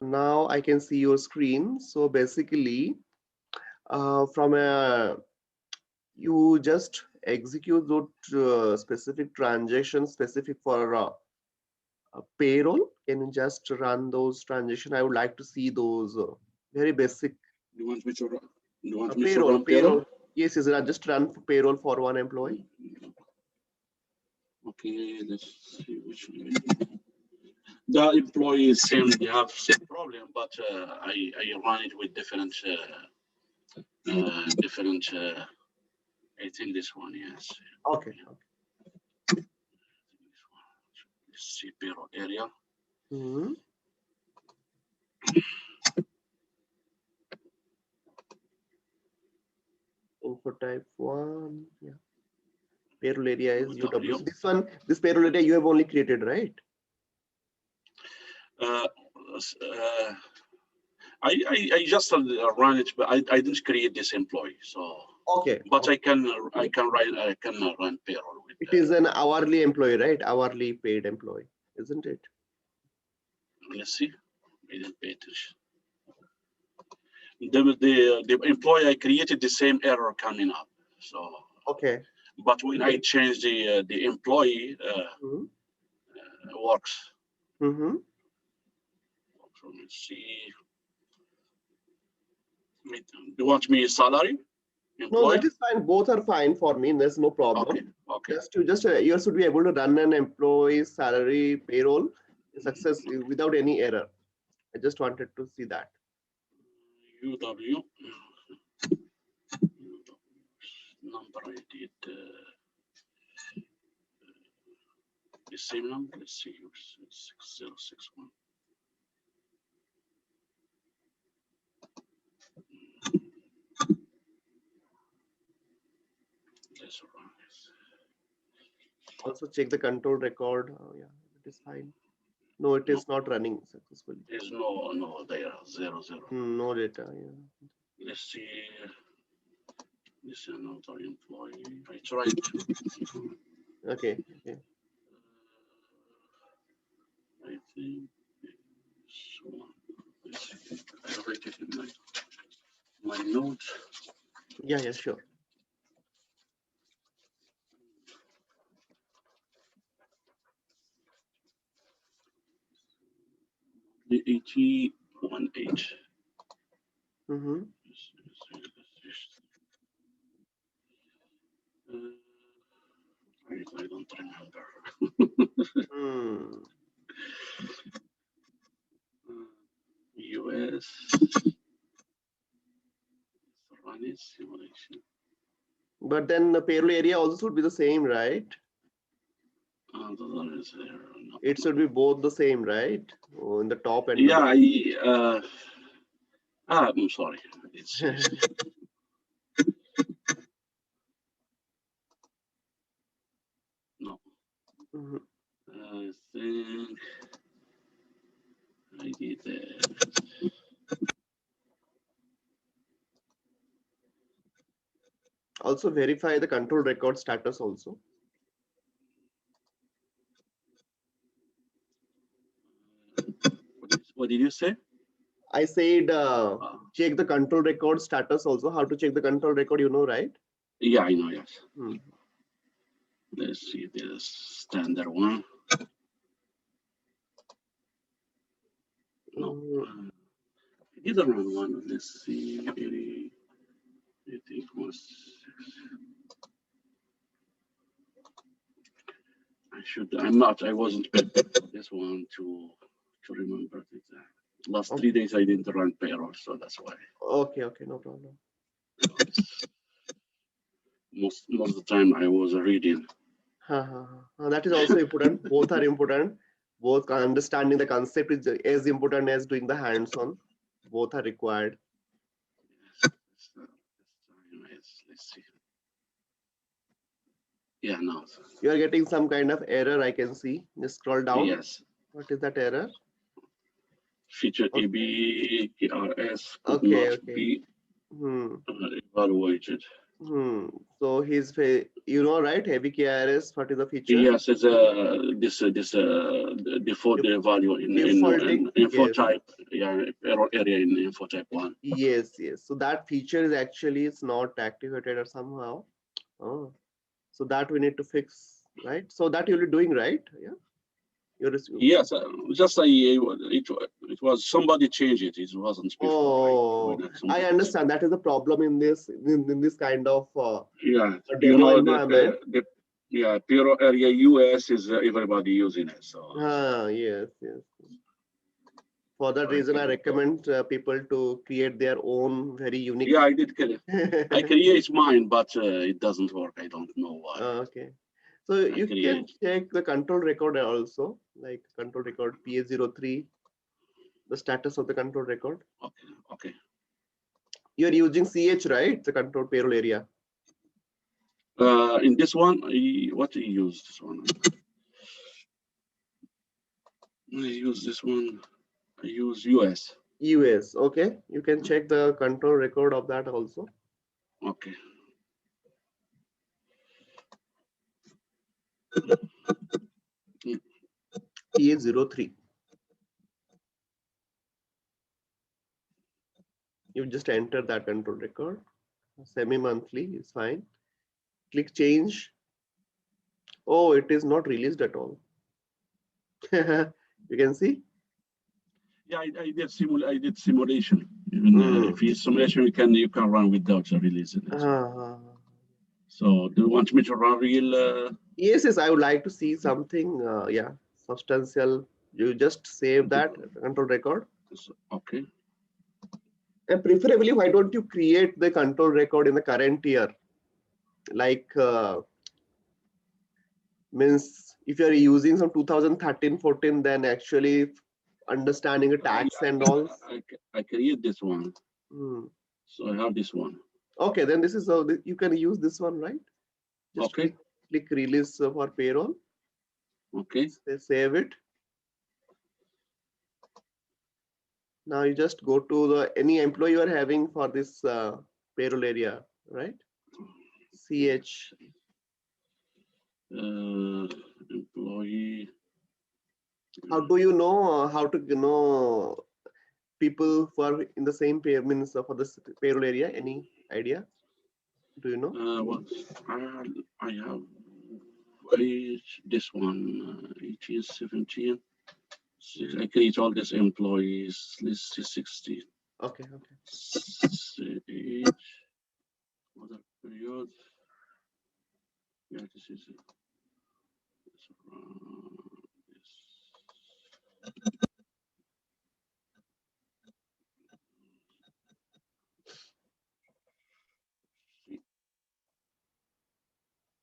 Now I can see your screen. So basically, from a you just execute those specific transactions specific for a payroll. Can you just run those transactions? I would like to see those very basic. You want me to run? You want A me to payroll, run payroll? Yes, yes, just run payroll for one employee. Okay, let's see which one. The employees same they have same problem, but I run it with different different. I think this one, yes. Okay. Let's see payroll area. Mm-hmm. Info type 1, yeah. Payroll area is UW. So this one, this payroll area you have only created, right? I just run it, but I didn't create this employee. So okay. But okay. I can run payroll with. It is an hourly employee, right? Hourly paid employee, isn't it? Let's see. I didn't pay attention. The employee I created the same error coming up. So okay. But when I change the employee works. Mm-hmm. So let's see. Do you want me salary? Employee? No, that is fine. Both are fine for me. There's no problem. Okay. Just you should be able to run an employee salary payroll success without any error. I just wanted to see that. UW number I did the same number. Let's see, 6061. That's right. Also check the control record. Oh yeah, it is fine. No, it is not running successfully. There's no there 00. No data. Yeah. Let's see. This is another employee. I tried. Okay. I think this one. I write it in my notes. Yeah, sure. The 8018. Mm-hmm. I don't remember. US run simulation. But then the payroll area also should be the same, right? It should be both the same, right? Oh, in the top and yeah, I'm sorry. It's no. I think I did that. Also verify the control record status also. What did you say? I said check the control record status also. How to check the control record, you know, right? Yeah, I know, yes. Let's see the standard one. No. I didn't run one. Let's see. I think was I wasn't this one to remember it. Last 3 days I didn't run payroll, so that's why. Okay, no problem. Most of the time I was reading. That is also important. Both are important. Both understanding the concept is as important as doing the hands-on. Both are required. Let's see. Yeah, no. You are getting some kind of error, I can see. Just scroll down. Yes. What is that error? Feature AB, KRS, okay. be evaluated. Hmm. So you know, right? Heavy KRS, what is the feature? Yes, it's the default value in Defaulting. info Yes. type, yeah, error area in info type one. Yes, yes. So that feature is actually it's not activated or somehow. Oh, so that we need to fix, right? So that you'll be doing, right? Yeah. You're Yes, just it was somebody changed it. It wasn't before, right? Oh, When I somebody understand. That is the problem in this kind of yeah, a you demo know environment. the yeah, Piro area US is everybody using it. So Yes, yes. For that I reason, I can, recommend people to create their own very unique. yeah, I did. I create mine, but it doesn't work. I don't know why. Okay. So I you can create. check the control record also, like control record PA03, the status of the control record. Okay, okay. You're using CH, right? The control payroll area. In this one, what do you use this one? I use this one. I use US. US. Okay. You can check the control record of that also. Okay. PA03. You just enter that control record. Semi-monthly is fine. Click change. Oh, it is not released at all. You can see. Yeah, I did simulation. Even if Mm. you simulation, you can run without releasing it. Ah. So do you want me to run real? Yes, yes, I would like to see something, yeah, substantial. You just save that control record. Okay. And preferably, why don't you create the control record in the current year? Like, means if you're using some 2013-14, then actually understanding the I, tax and all. I create this one. Hmm. So I have this one. Okay, then this is how you can use this one, right? Just Okay. click release for payroll. Okay. Save it. Now you just go to the any employee you are having for this payroll area, right? CH. Employee. How do you know how to know people who are in the same pay means for this payroll area? Any idea? Do you know? What I have this one 18, 17. I create all these employees. List is 16. Okay, okay. Age, other period. Yeah, this is it.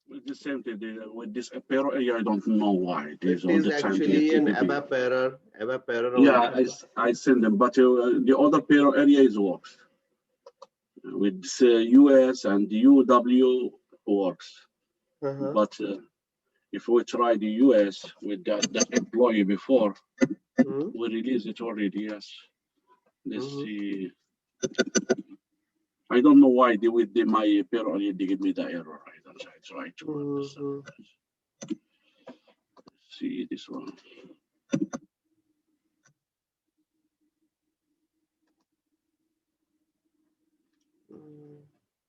With the same thing, with this apparel area, I don't know why. It There's all is the time the actually an TPP. ABAP error. ABAP error Yeah, also. I send them, but the other apparel area is works. With US and the UW works. Uh-huh. But if we try the US with that employee before, Hmm. we release it already, yes. Let's Hmm. see. I don't know why with my payroll they give me the error. I try to understand. Hmm. See this one.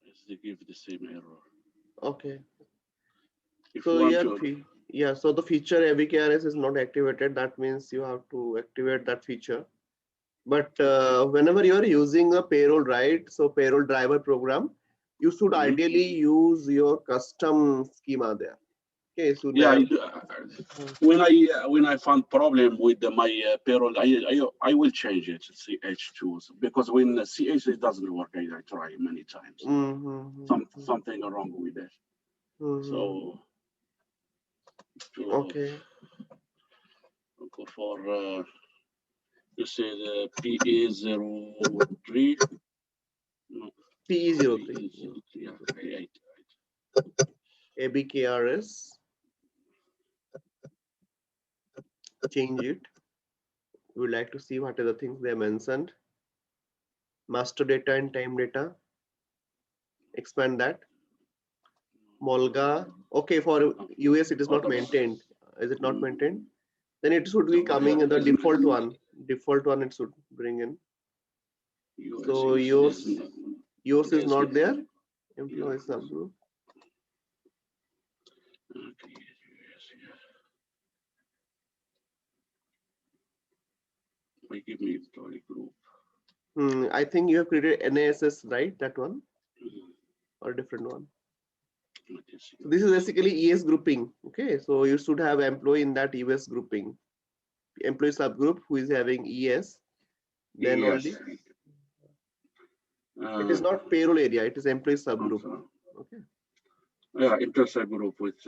Yes, they give the same error. Okay. If you So want yeah, to, yeah. So the feature AVKRS is not activated. That means you have to activate that feature. But okay. whenever you are using a payroll, right? So payroll driver program, you should Mhm. ideally use your custom schema there. Okay, so Yeah, now. when I found problem with my payroll, I will change it to CH2 because when CH it doesn't work, I try many times. Something wrong with it. So to Okay. go for you say the PA03. No, PE03. PA03. Yeah, ABKRS. Change it. We would like to see what are the things they mentioned. Master data and time data. Expand that. Molga. Okay, for US it is not maintained. Is it not maintained? Then it should be coming in the default one. Default one it should bring in. So yours is not there. Employee subgroup. Give me employee group. I think you have created NASS, right? That one or a different one. So this is basically ES grouping. Okay, so you should have employee in that US grouping. Employee subgroup who is having ES. Then only. It is not payroll area. It is employee subgroup. Okay. Yeah, employee subgroup which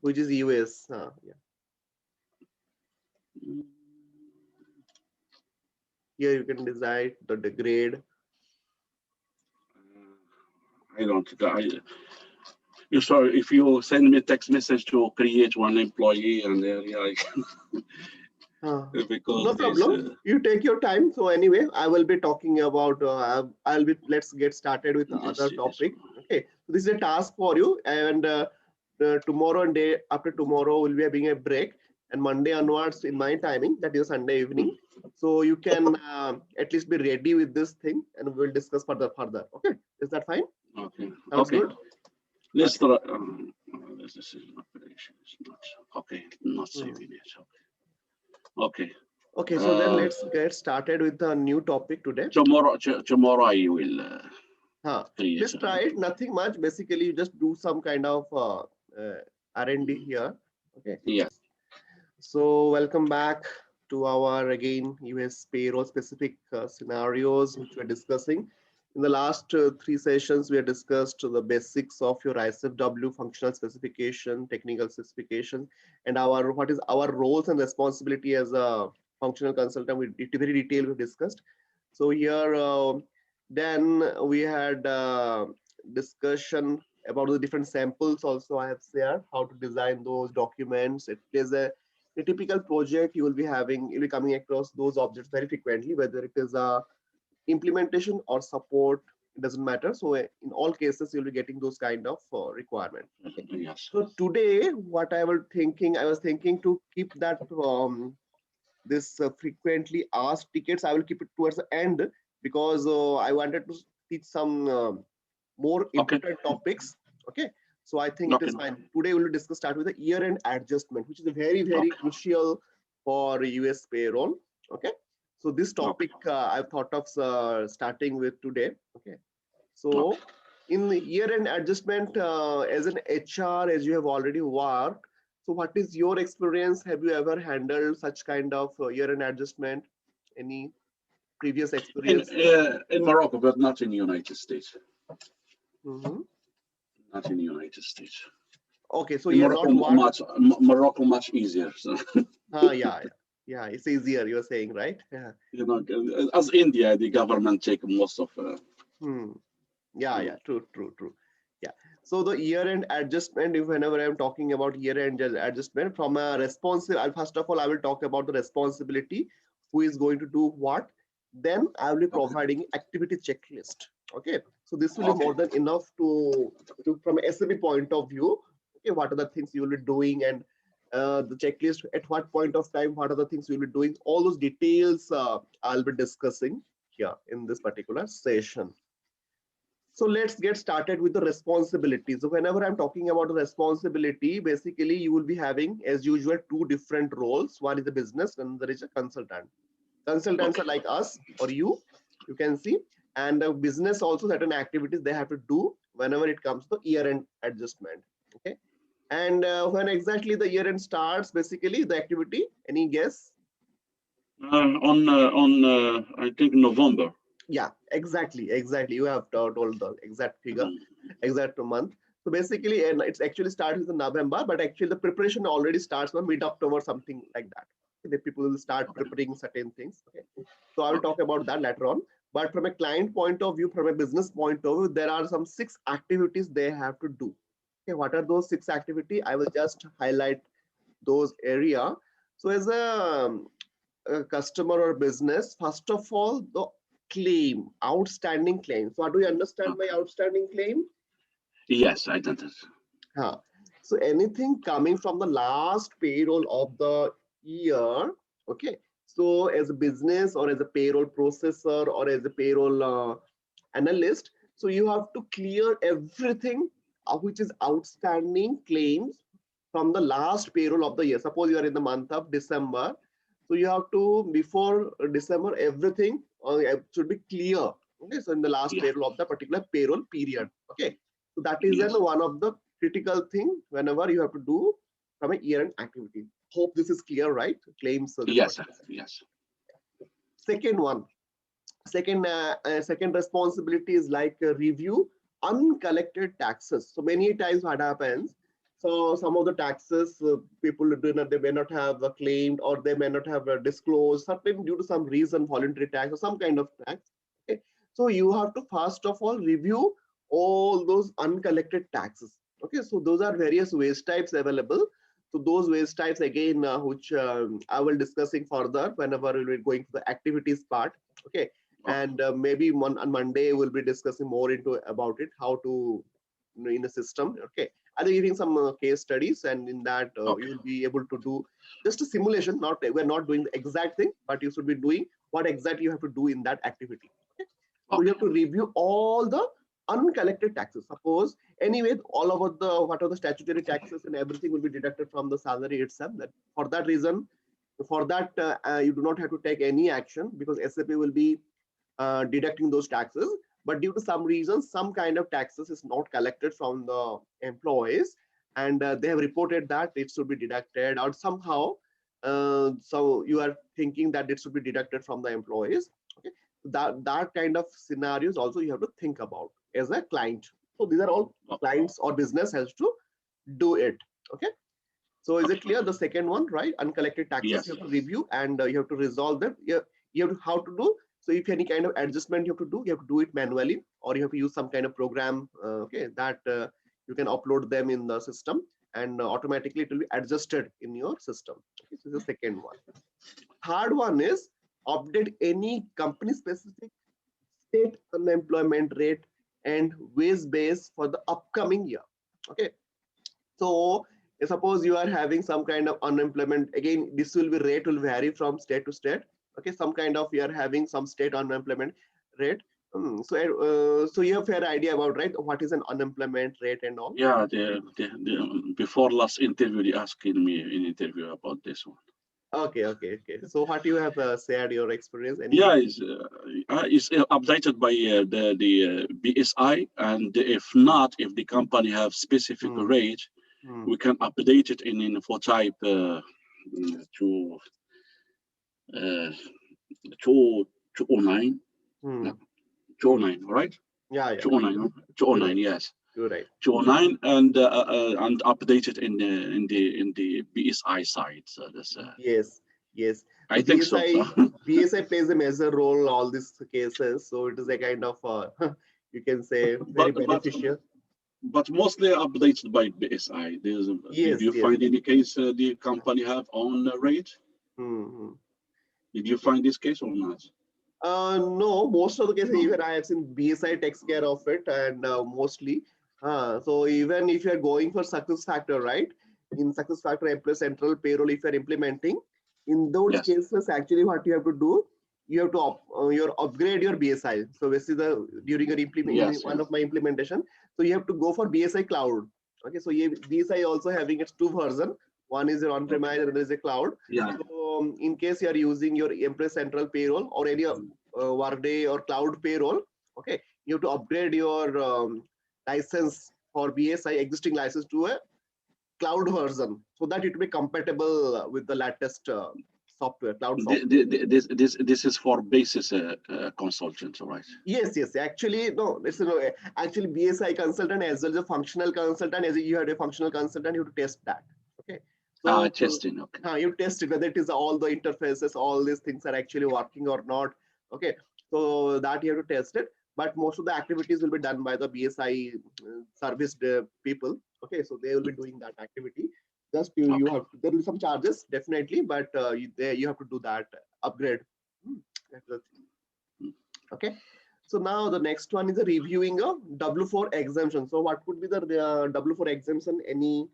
which is US. Yeah. Here you can decide the grade. I don't. You sorry if you send me a text message to create one employee and yeah, I can. Because no problem. You take your time. So anyway, I will be talking about. Let's get started with the other topic. Okay. So this is a task for you, and tomorrow and day after tomorrow we'll be having a break, and Monday onwards in my timing, that is Sunday evening. So you can at least be ready with this thing, and we'll discuss further. Okay. Is that fine? Okay. Sounds good. Let's try. This is operation. It's not okay. Not saving it. Okay. Okay, so then let's get started with the new topic today. Tomorrow I will. Please try it. Nothing much. Basically, you just do some kind of R&D here. Okay. Yeah. So welcome back to our again US payroll specific scenarios which we're discussing. In the last 3 sessions, we have discussed the basics of your ISFW functional specification, technical specification, and what is our roles and responsibility as a functional consultant. Very detailed we discussed. So here, then we had discussion about the different samples. Also, I have shared how to design those documents. It is a typical project you will be having. You'll be coming across those objects very frequently, whether it is a implementation or support, it doesn't matter. So in all cases, you'll be getting those kind of requirements. Okay. Yes. So today, what I was thinking to keep that this frequently asked tickets, I will keep it towards the end because I wanted to teach some more important topics. Okay. So I think it is fine. Today we'll start with the year-end adjustment, which is a very crucial for US payroll. Okay. So this topic I've thought of starting with today. Okay. So in the year-end adjustment, as an HR, as you have already worked, so what is your experience? Have you ever handled such kind of year-end adjustment? Any previous experience? In Morocco, but not in the United States. Not in the United States. Okay, so Morocco much easier. So. Yeah, it's easier. You're saying, right? Yeah. You know, as India, the government take most of. Yeah, true. Yeah. So the year-end adjustment, if whenever I'm talking about year-end adjustment from a responsive, first of all, I will talk about the responsibility, who is going to do what. Then I will be providing activity checklist. Okay. So this will be more than enough to from a SAP point of view. Okay, what are the things you will be doing and the checklist at what point of time, what are the things you'll be doing, all those details I'll be discussing here in this particular session. So let's get started with the responsibility. So whenever I'm talking about the responsibility, basically you will be having, as usual, 2 different roles. One is a business and there is a consultant. Consultants are like us or you can see, and the business also certain activities they have to do whenever it comes to year-end adjustment. Okay. And when exactly the year end starts, basically the activity, any guess? On I think November. Yeah, exactly. You have told the exact figure, exact month. So basically, and it's actually starts in November, but actually the preparation already starts on mid-October, something like that. The people will start preparing certain things. Okay. So I will talk about that later on. But from a client point of view, from a business point of view, there are some 6 activities they have to do. Okay, what are those 6 activities? I will just highlight those area. So as a customer or business, first of all, the claim, outstanding claim. So how do you understand by outstanding claim? Yes, identity. So anything coming from the last payroll of the year, okay. So as a business or as a payroll processor or as a payroll analyst, so you have to clear everything which is outstanding claims from the last payroll of the year. Suppose you are in the month of December, so you have to, before December, everything should be clear. Okay, so in the last payroll of the particular payroll period. Okay, so that is then one of the critical thing whenever you have to do from a year-end activity. Hope this is clear, right? Claims. Yes, yes. Second one, second responsibility is like review uncollected taxes. So many times what happens, so some of the taxes people do not, they may not have claimed, or they may not have disclosed certain due to some reason, voluntary tax or some kind of tax. Okay, so you have to first of all review all those uncollected taxes. Okay, so those are various waste types available. So those waste types again, which I will discussing further whenever we'll be going to the activities part. Okay, and maybe on Monday we'll be discussing more into about it, how to, in a system. Okay, I'll be giving some case studies, and in that you'll be able to do just a simulation. Not, we're not doing the exact thing, but you should be doing what exactly you have to do in that activity. Okay, so you have to review all the uncollected taxes. Suppose anyway, all over the what are the statutory taxes and everything will be deducted from the salary itself. That for that reason, for that you do not have to take any action, because SAP will be deducting those taxes. But due to some reason, some kind of taxes is not collected from the employees, and they have reported that it should be deducted, or somehow so you are thinking that it should be deducted from the employees. Okay, that kind of scenarios also you have to think about as a client. So these are all clients or business has to do it. Okay, so is it clear? The second one, right? Uncollected taxes, you have to review, and you have to resolve them. You have to, how to do. So if any kind of adjustment you have to do, you have to do it manually, or you have to use some kind of program, okay, that you can upload them in the system, and automatically it will be adjusted in your system. Okay, so the second one. Third one is update any company specific state unemployment rate and wage base for the upcoming year. Okay, so suppose you are having some kind of unemployment, again this will be rate will vary from state to state. Okay, some kind of you are having some state unemployment rate. So you have fair idea about, right, what is an unemployment rate and all. Yeah, before last interview they asked me in interview about this one. Okay. So what you have shared your experience? Yeah, it's updated by the BSI, and if not, if the company have specific rate, we can update it in info type to 209. 209, right? Yeah. 209, yes. You're right. 209, and update it in the BSI side. So that's yes. I think so. BSI plays a major role all these cases, so it is a kind of you can say very beneficial. But mostly updated by BSI. Did you find any case the company have on rate? Did you find this case or not? No, most of the cases even I have seen BSI takes care of it, and mostly. So even if you are going for success factor, right? In success factor employee central payroll, if you are implementing, in those cases, actually what you have to do, you have to upgrade your BSI. So basically, during your one of my implementation, so you have to go for BSI cloud. Okay, so BSI also having its two version. One is your on-premise, and there is a cloud. Yeah. So in case you are using your employee central payroll or any Workday or cloud payroll, okay, you have to upgrade your license for BSI existing license to a cloud version, so that it will be compatible with the latest software, cloud software. This is for basis consultants, right? Yes. Actually, no. Actually, BSI consultant as well as a functional consultant. As you have a functional consultant, you have to test that. Okay. So testing. Okay. You test it whether it is all the interfaces, all these things are actually working or not. Okay. So that you have to test it. But most of the activities will be done by the BSI service people. Okay, so they will be doing that activity. Just you have there will be some charges definitely, but you have to do that upgrade. Okay, So now the next one is a reviewing a W4 exemption. So what could be the W4 exemption? Any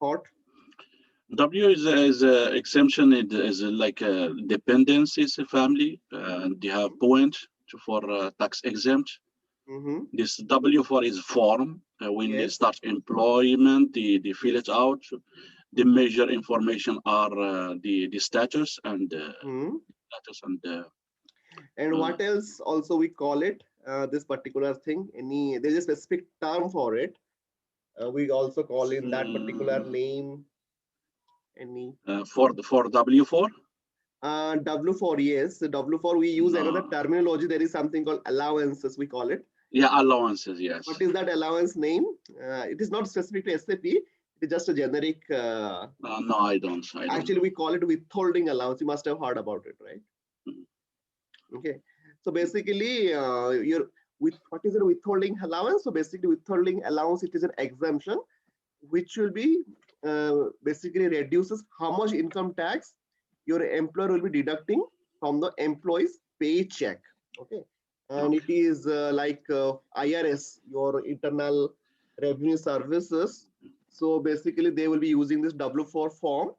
thought? W is a exemption. It is like a dependence is a family, and they have point for tax exempt. This W4 is form. When they start employment, they fill it out. The major information are the status and status and what else also we call it this particular thing? Any there's a specific term for it. We also call in that particular name. Any for W4? W4, yes. The W4 we use another terminology. There is something called allowances, we call it. Yeah, allowances, yes. What is that allowance name? It is not specific to SAP. It is just a generic. No, I don't. Actually, we call it withholding allowance. You must have heard about it, right? Okay. So basically, what is a withholding allowance? So basically, withholding allowance, it is an exemption which will be basically reduces how much income tax your employer will be deducting from the employee's paycheck. Okay. And it is like IRS, your Internal Revenue Services. So basically, they will be using this W4 form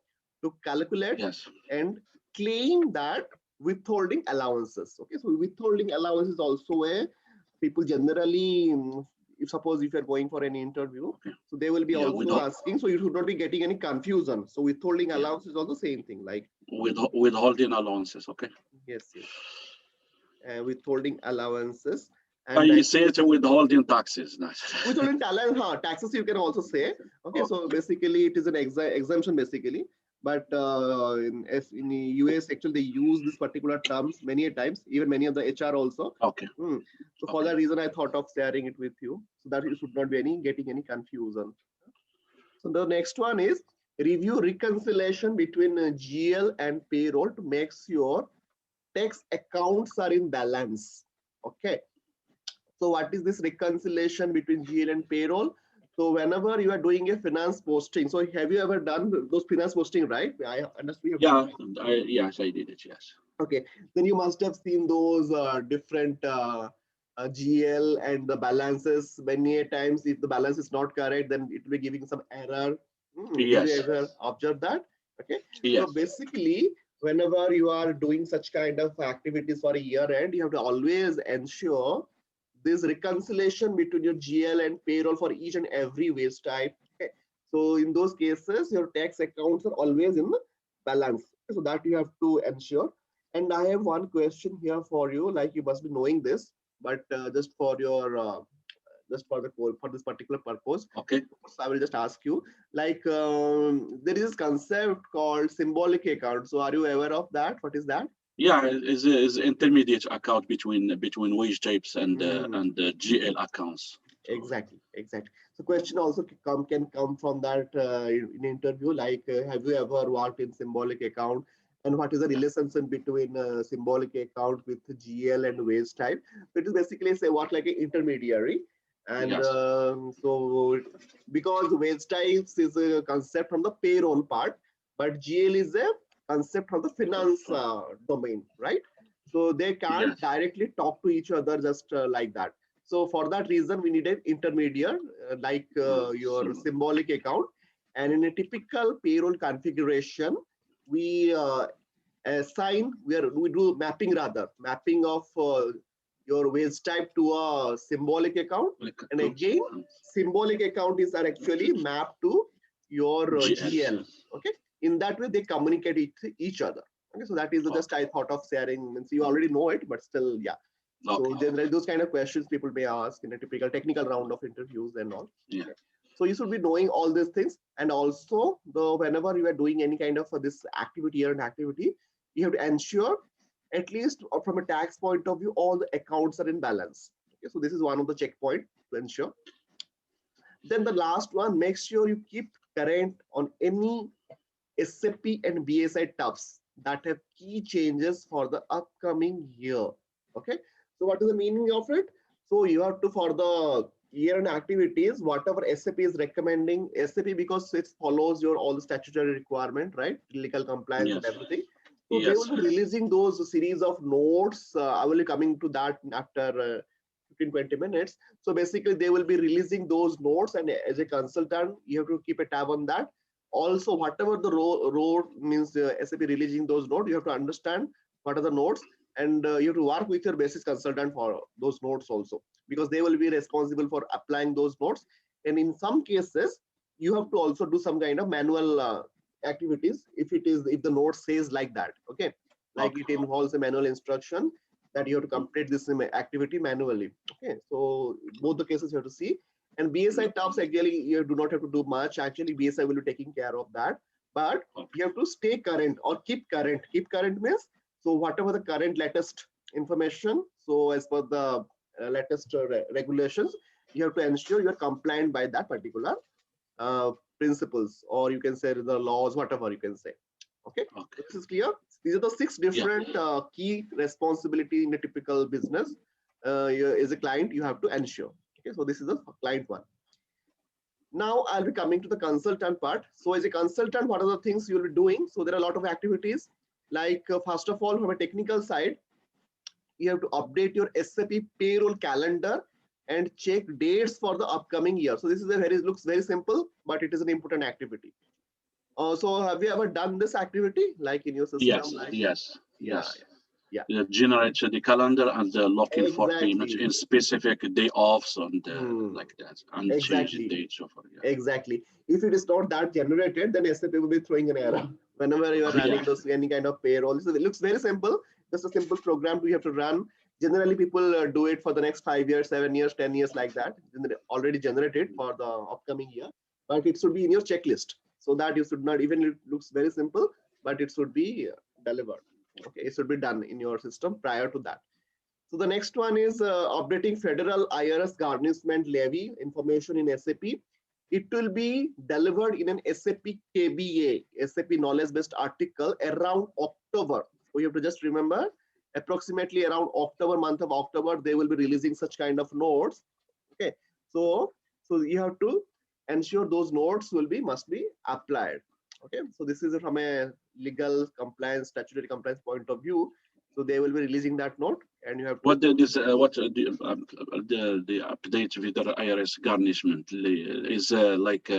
to calculate and claim that withholding allowances. Okay, so withholding allowance is also where people generally, if you're going for an interview, so they will be also asking. So you should not be getting any confusion. So withholding allowance is also same thing, like withholding allowances. Okay. Yes. Withholding allowances. And you say it's withholding taxes. Withholding taxes, you can also say. Okay, so basically it is an exemption basically. But in US, actually, they use this particular terms many times, even many of the HR also. Okay. So for that reason, I thought of sharing it with you, so that you should not be getting any confusion. So the next one is review reconciliation between GL and payroll to make sure tax accounts are in balance. Okay. So what is this reconciliation between GL and payroll? So whenever you are doing a finance posting, so have you ever done those finance posting, right? I understand. Yes, I did it. Yes. Okay, then you must have seen those different GL and the balances. Many times, if the balance is not correct, then it will be giving some error. Yes. Have you ever observed that? Okay. Yes. So basically, whenever you are doing such kind of activities for a year end, you have to always ensure this reconciliation between your GL and payroll for each and every wage type. Okay. So in those cases, your tax accounts are always in balance. So that you have to ensure. And I have one question here for you, like you must be knowing this, but just for your for this particular purpose. Okay. So I will just ask you, like there is this concept called symbolic account. So are you aware of that? What is that? Yeah, is intermediate account between wage types and GL accounts. Exactly. So question also can come from that in interview, like have you ever worked in symbolic account, and what is the relationship between symbolic account with GL and wage type? So it is basically say what like an intermediary, and so because wage types is a concept from the payroll part, but GL is a concept from the finance domain, right? So they can't directly talk to each other just like that. So for that reason, we need an intermediate like your symbolic account. And in a typical payroll configuration, we we do mapping of your wage type to a symbolic account. And again, symbolic account is actually mapped to your GL. Okay. In that way, they communicate each other. Okay, so that is just I thought of sharing. Means you already know it, but still, yeah. So generally, those kind of questions people may ask in a typical technical round of interviews and all. Yeah. Okay. So you should be knowing all these things, and also whenever you are doing any kind of this activity or an activity, you have to ensure, at least from a tax point of view, all the accounts are in balance. Okay, so this is one of the checkpoints to ensure. Then the last one, make sure you keep current on any SAP and BSI TUFs that have key changes for the upcoming year. Okay, so what is the meaning of it? So you have to, for the year-end activities, whatever SAP is recommending, SAP because it follows your all the statutory requirement, right? Legal compliance and everything. So they will be releasing those series of nodes. I will be coming to that after 15-20 minutes. So basically they will be releasing those nodes, and as a consultant, you have to keep a tab on that. Also, whatever the road means SAP releasing those nodes, you have to understand what are the nodes, and you have to work with your basis consultant for those nodes also, because they will be responsible for applying those nodes. And in some cases, you have to also do some kind of manual activities if the node says like that. Okay, like it involves a manual instruction that you have to complete this activity manually. Okay, so both the cases you have to see. And BSI tasks, actually you do not have to do much. Actually BSI will be taking care of that, but you have to stay current or keep current. Keep current means, so whatever the current latest information, so as per the latest regulations, you have to ensure you are compliant by that particular principles, or you can say the laws, whatever you can say. Okay, this is clear. These are the 6 different key responsibility in a typical business. As a client, you have to ensure. Okay, so this is the client one. Now I'll be coming to the consultant part. So as a consultant, what are the things you'll be doing? So there are a lot of activities. Like first of all, from a technical side, you have to update your SAP payroll calendar and check dates for the upcoming year. So this is looks very simple, but it is an important activity. So have you ever done this activity, like in your system? Yes. Generate the calendar and looking for payment in specific day offs and like that, and change the dates. Exactly. If it is not that generated, then SAP will be throwing an error whenever you are running any kind of payroll. So it looks very simple. Just a simple program you have to run. Generally, people do it for the next 5 years, 7 years, 10 years, like that. Already generated for the upcoming year, but it should be in your checklist, so that you should not, even it looks very simple, but it should be delivered. Okay, it should be done in your system prior to that. So the next one is updating federal IRS garnishment levy information in SAP. It will be delivered in an SAP KBA, SAP knowledge based article, around October. So you have to just remember, approximately around October, month of October, they will be releasing such kind of notes. Okay, so you have to ensure those notes must be applied. Okay, so this is from a legal compliance, statutory compliance point of view. So they will be releasing that note, and you have to. What the update with the IRS garnishment is like?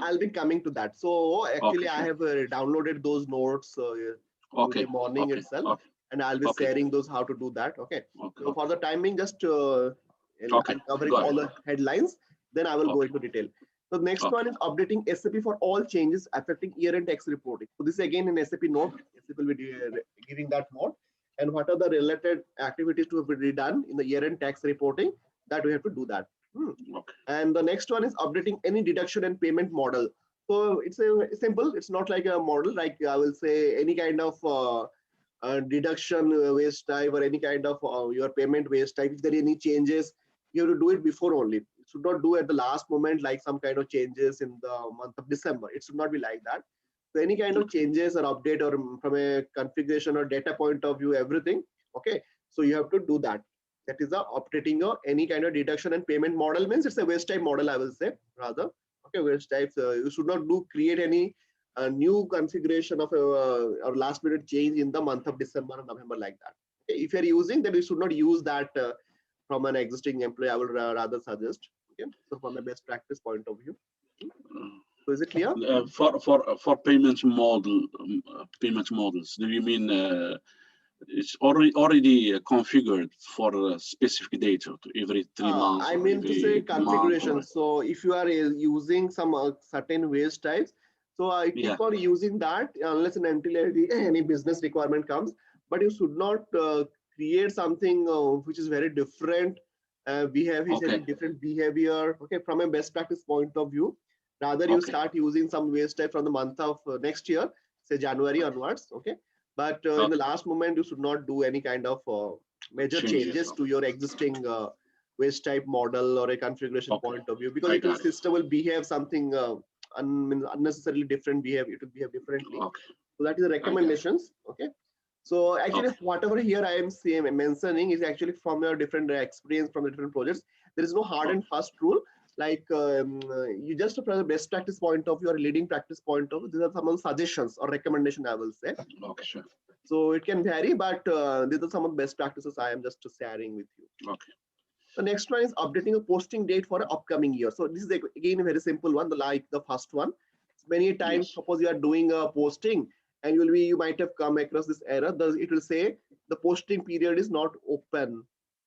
I'll be coming to that. So actually, I have downloaded those notes today morning itself, and I'll be sharing those how to do that. Okay. So for the timing, just I'm covering all the headlines. Then I will go into detail. So the next one is updating SAP for all changes affecting year-end tax reporting. So this is again in SAP note. SAP will be giving that note, and what are the related activities to be done in the year-end tax reporting, that we have to do that. And the next one is updating any deduction and payment model. So it's simple. It's not like a model, like I will say any kind of deduction waste type, or any kind of your payment waste type. If there are any changes, you have to do it before only. You should not do at the last moment, like some kind of changes in the month of December. It should not be like that. So any kind of changes or update, or from a configuration or data point of view, everything. Okay, so you have to do that. That is the updating of any kind of deduction and payment model, means it's a waste type model, I will say, rather. Okay, waste types. You should not create any new configuration of or last minute change in the month of December or November, like that. Okay, if you are using, then you should not use that from an existing employee. I will rather suggest. Okay, so from a best practice point of view. So is it clear? For payment models, do you mean it's already configured for a specific data to every 3 months? I mean to say configuration. So if you are using some certain waste types, so I keep on using that unless and until any business requirement comes. But you should not create something which is very different different behavior. Okay, from a best practice point of view, rather you start using some waste type from the month of next year, say January onwards. Okay, but in the last moment, you should not do any kind of major changes to your existing waste type model or a configuration point of view, because the system will behave something unnecessarily different. It will behave differently. So that is the recommendations. Okay. So actually, whatever here I am mentioning is actually from your different experience from the different projects. There is no hard and fast rule. like you just from a best practice point of view or leading practice point of view, these are some of the suggestions or recommendation I will say. Okay, sure. So it can vary, but these are some of the best practices I am just sharing with you. Okay. The next one is updating a posting date for an upcoming year. So this is again a very simple one, like the first one. Many times, Yes. suppose you are doing a posting and you might have come across this error. It will say the posting period is not open.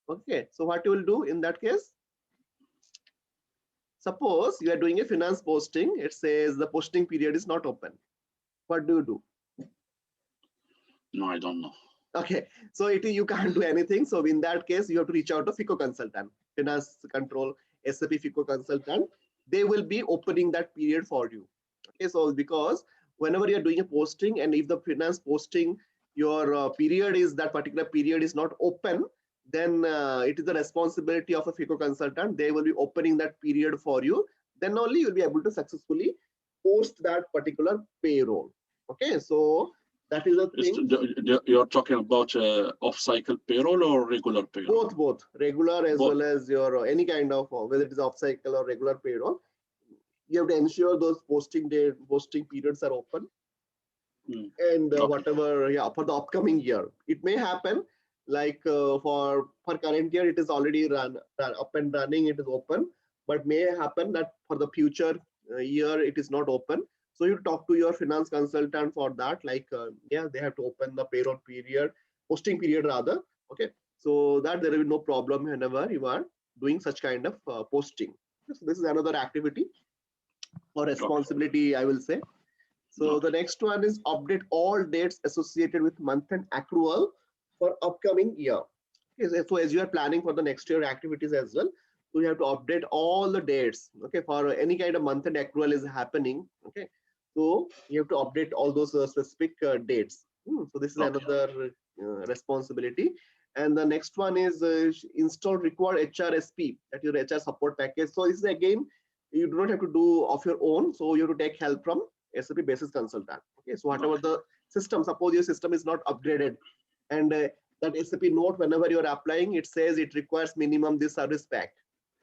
Okay, so what you will do in that case? Suppose you are doing a finance posting, it says the posting period is not open. What do you do? No, I don't know. Okay, so you can't do anything. So in that case, you have to reach out to FICO consultant, finance control, SAP FICO consultant. They will be opening that period for you. Okay, so because whenever you're doing a posting and if the finance posting, your period is that particular period is not open, then it is the responsibility of a FICO consultant. They will be opening that period for you. Then only you'll be able to successfully post that particular payroll. Okay, so that is the thing. You're talking about off-cycle payroll or regular payroll? Both regular as Both. well as your any kind of whether it is off cycle or regular payroll. You have to ensure those posting periods are open. And Okay. whatever, yeah, for the upcoming year, it may happen like for current year it is already run up and running, it is open, but may happen that for the future year it is not open. So you talk to your finance consultant for that, like yeah, they have to open the payroll period, posting period rather. Okay, so that there will be no problem whenever you are doing such kind of posting. So this is another activity or responsibility, I will say. So the next one is update all dates associated with month-end accrual for upcoming year. Okay, so as you are planning for the next year activities as well, so you have to update all the dates. Okay, for any kind of month-end accrual is happening. Okay, so you have to update all those specific dates. So this is another responsibility. And the next one is install required HRSP at your HR support package. So this is again, you do not have to do of your own. So you have to take help from SAP basis consultant. Okay, so whatever the system, suppose your system is not upgraded and that SAP note, whenever you are applying, it says it requires minimum this service pack.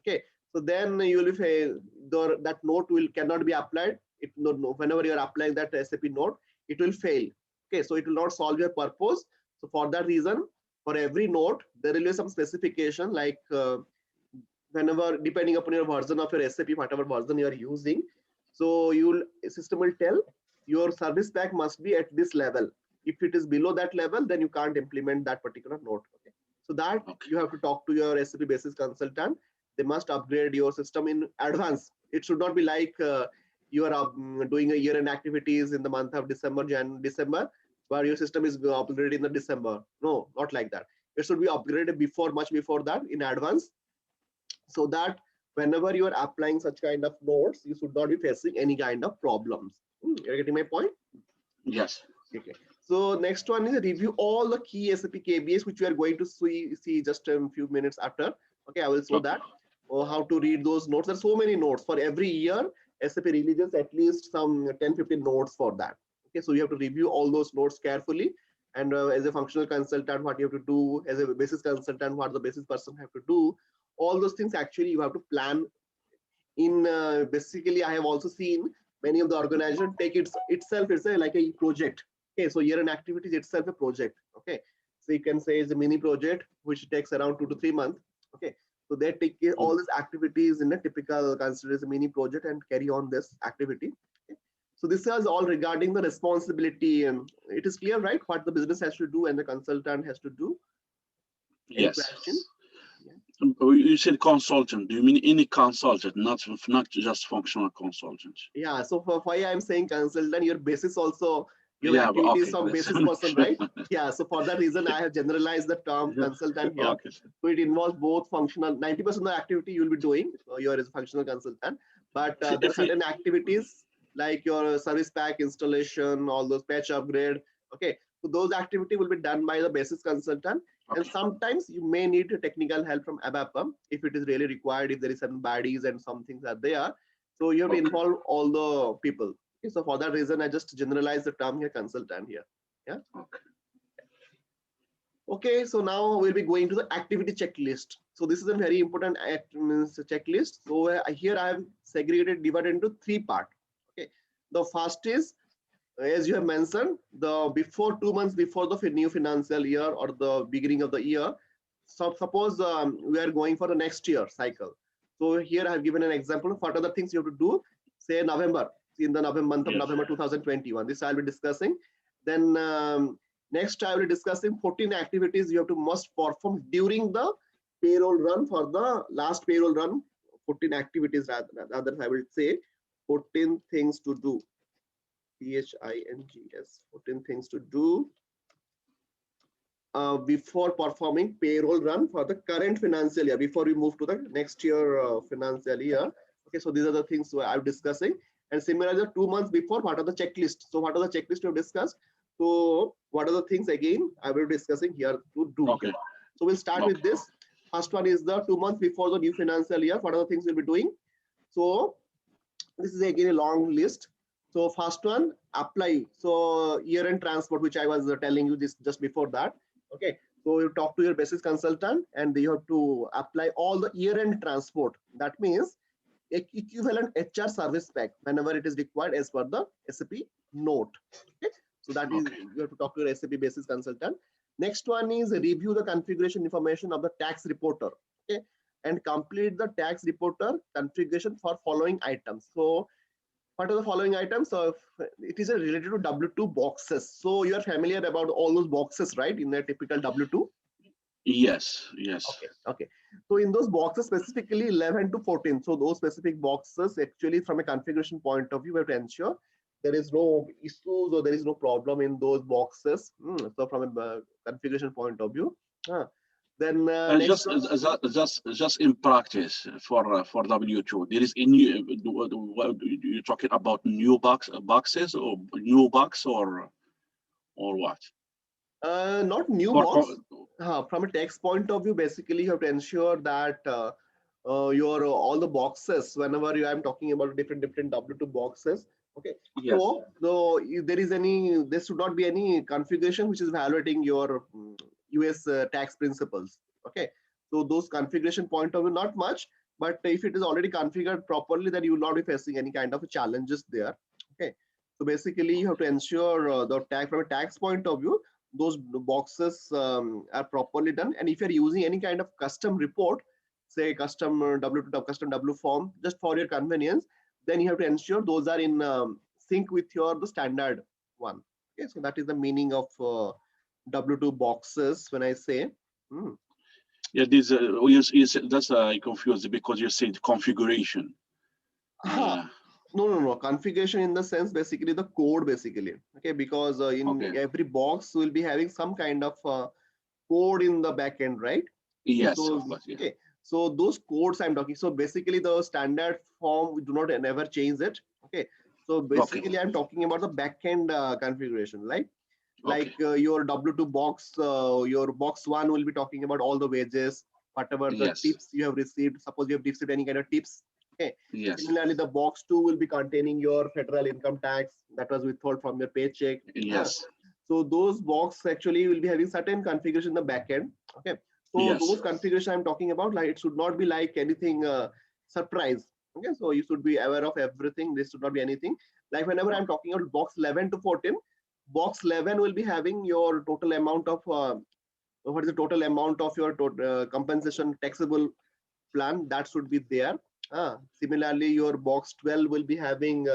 Okay, so then you will fail. That note cannot be applied. Whenever you are applying that SAP note, it will fail. Okay, so it will not solve your purpose. So for that reason, for every note, there will be some specification like whenever depending upon your version of your SAP, whatever version you are using. So system will tell your service pack must be at this level. If it is below that level, then you can't implement that particular note. Okay. So that you have to talk to your SAP basis consultant. They must upgrade your system in advance. It should not be like you are doing a year-end activities in the month of December, where your system is upgraded in the December. No, not like that. It should be upgraded much before that in advance, so that whenever you are applying such kind of notes, you should not be facing any kind of problems. You're getting my point? Yes. Okay. So next one is review all the key SAP KBAs, which we are going to see just a few minutes after. Okay, I will show that how to read those notes. There's so many notes for every year. SAP releases at least some 10-15 notes for that. Okay, so you have to review all those notes carefully. And as a functional consultant, what you have to do, as a basis consultant, what the basis person have to do, all those things actually you have to plan in. Basically, I have also seen many of the organizations take itself it's like a project. Okay, so year-end activities itself a project. Okay, so you can say it's a mini project which takes around 2 to 3 months. Okay, so they take all these activities in a typical consider as a mini project and carry on this activity. Okay. So this is all regarding the responsibility. It is clear, right, what the business has to do and the consultant has to do. Any question? You said consultant. Do you mean any consultant, not just functional consultant? Yeah. So for why I'm saying consultant, your basis also, your activities from basis person, right? Yeah. So for that reason, I have generalized the term consultant here. So it involves both functional. 90% of the activity you will be doing. You are a functional consultant, but there are certain activities like your service pack installation, all those patch upgrade. Okay. So those activities will be done by the basis consultant. And sometimes you may need technical help from ABAP if it is really required, if there is some baddies and some things are there. So you have to involve all the people. Okay, so for that reason, I just generalize the term here, consultant here. Yeah. Okay. Okay, so now we'll be going to the activity checklist. So this is a very important checklist. So here I have segregated, divided into three parts. Okay, the first is, as you have mentioned, the before 2 months before the new financial year or the beginning of the year. So suppose we are going for the next year cycle. So here I have given an example of what are the things you have to do. Say November, in the November month of November 2021. This I'll be discussing. Then next I will be discussing 14 activities you have to must perform during the payroll run for the last payroll run. 14 activities rather I will say 14 things to do. THINGS, 14 things to do before performing payroll run for the current financial year, before we move to the next year financial year. Okay, so these are the things I'm discussing. And similarly, 2 months before, what are the checklist? So what are the checklist we've discussed? So what are the things again I will be discussing here to do? Okay. So we'll start with this. First one is the 2 months before the new financial year. What are the things we'll be doing? So this is again a long list. So first one, apply. So year-end transport, which I was telling you this just before that. Okay, so you talk to your basis consultant and you have to apply all the year-end transport. That means equivalent HR service pack whenever it is required as per the SAP note. Okay, so that is you have to talk to your SAP basis consultant. Next one is review the configuration information of the tax reporter. Okay, and complete the tax reporter configuration for following items. So what are the following items? So it is related to W2 boxes. So you are familiar about all those boxes, right? In a typical W2. Yes. Okay. So in those boxes, specifically 11 to 14. So those specific boxes, actually, from a configuration point of view, we have to ensure there is no issues or there is no problem in those boxes. So from a configuration point of view. Then just in practice for W2, there is any you're talking about new boxes or new box or what? Not new box. From a tax point of view, basically you have to ensure that your all the boxes, whenever I'm talking about different W2 boxes. Okay. Yes. So there should not be any configuration which is violating your US tax principles. Okay. So those configuration point of view, not much, but if it is already configured properly, then you will not be facing any kind of challenges there. Okay. So basically, you have to ensure the tax from a tax point of view, those boxes are properly done. And if you're using any kind of custom report, say custom W2 custom W form, just for your convenience, then you have to ensure those are in sync with the standard one. Okay, so that is the meaning of W2 boxes when I say. Yeah, this you said, that's I confused because you said configuration. No. Configuration in the sense basically the code basically. Okay, because in every box will be having some kind of code in the back end, right? Yes. So, okay. So those codes I'm talking. So basically the standard form we do not never change it. Okay. So basically I'm talking about the back end configuration, right? Like your W2 box, your box 1 will be talking about all the wages, whatever the tips you have received. Suppose you have received any kind of tips. Okay. Yes. Similarly, the box 2 will be containing your federal income tax that was withheld from your paycheck. Yes. So those box actually will be having certain configuration in the back end. Okay. So those configuration I'm talking about, like it should not be like anything surprise. Okay. So you should be aware of everything. This should not be anything. Like whenever I'm talking about box 11 to 14, box 11 will be having your total amount of what is the total amount of your compensation taxable plan that should be there. Similarly, your box 12 will be having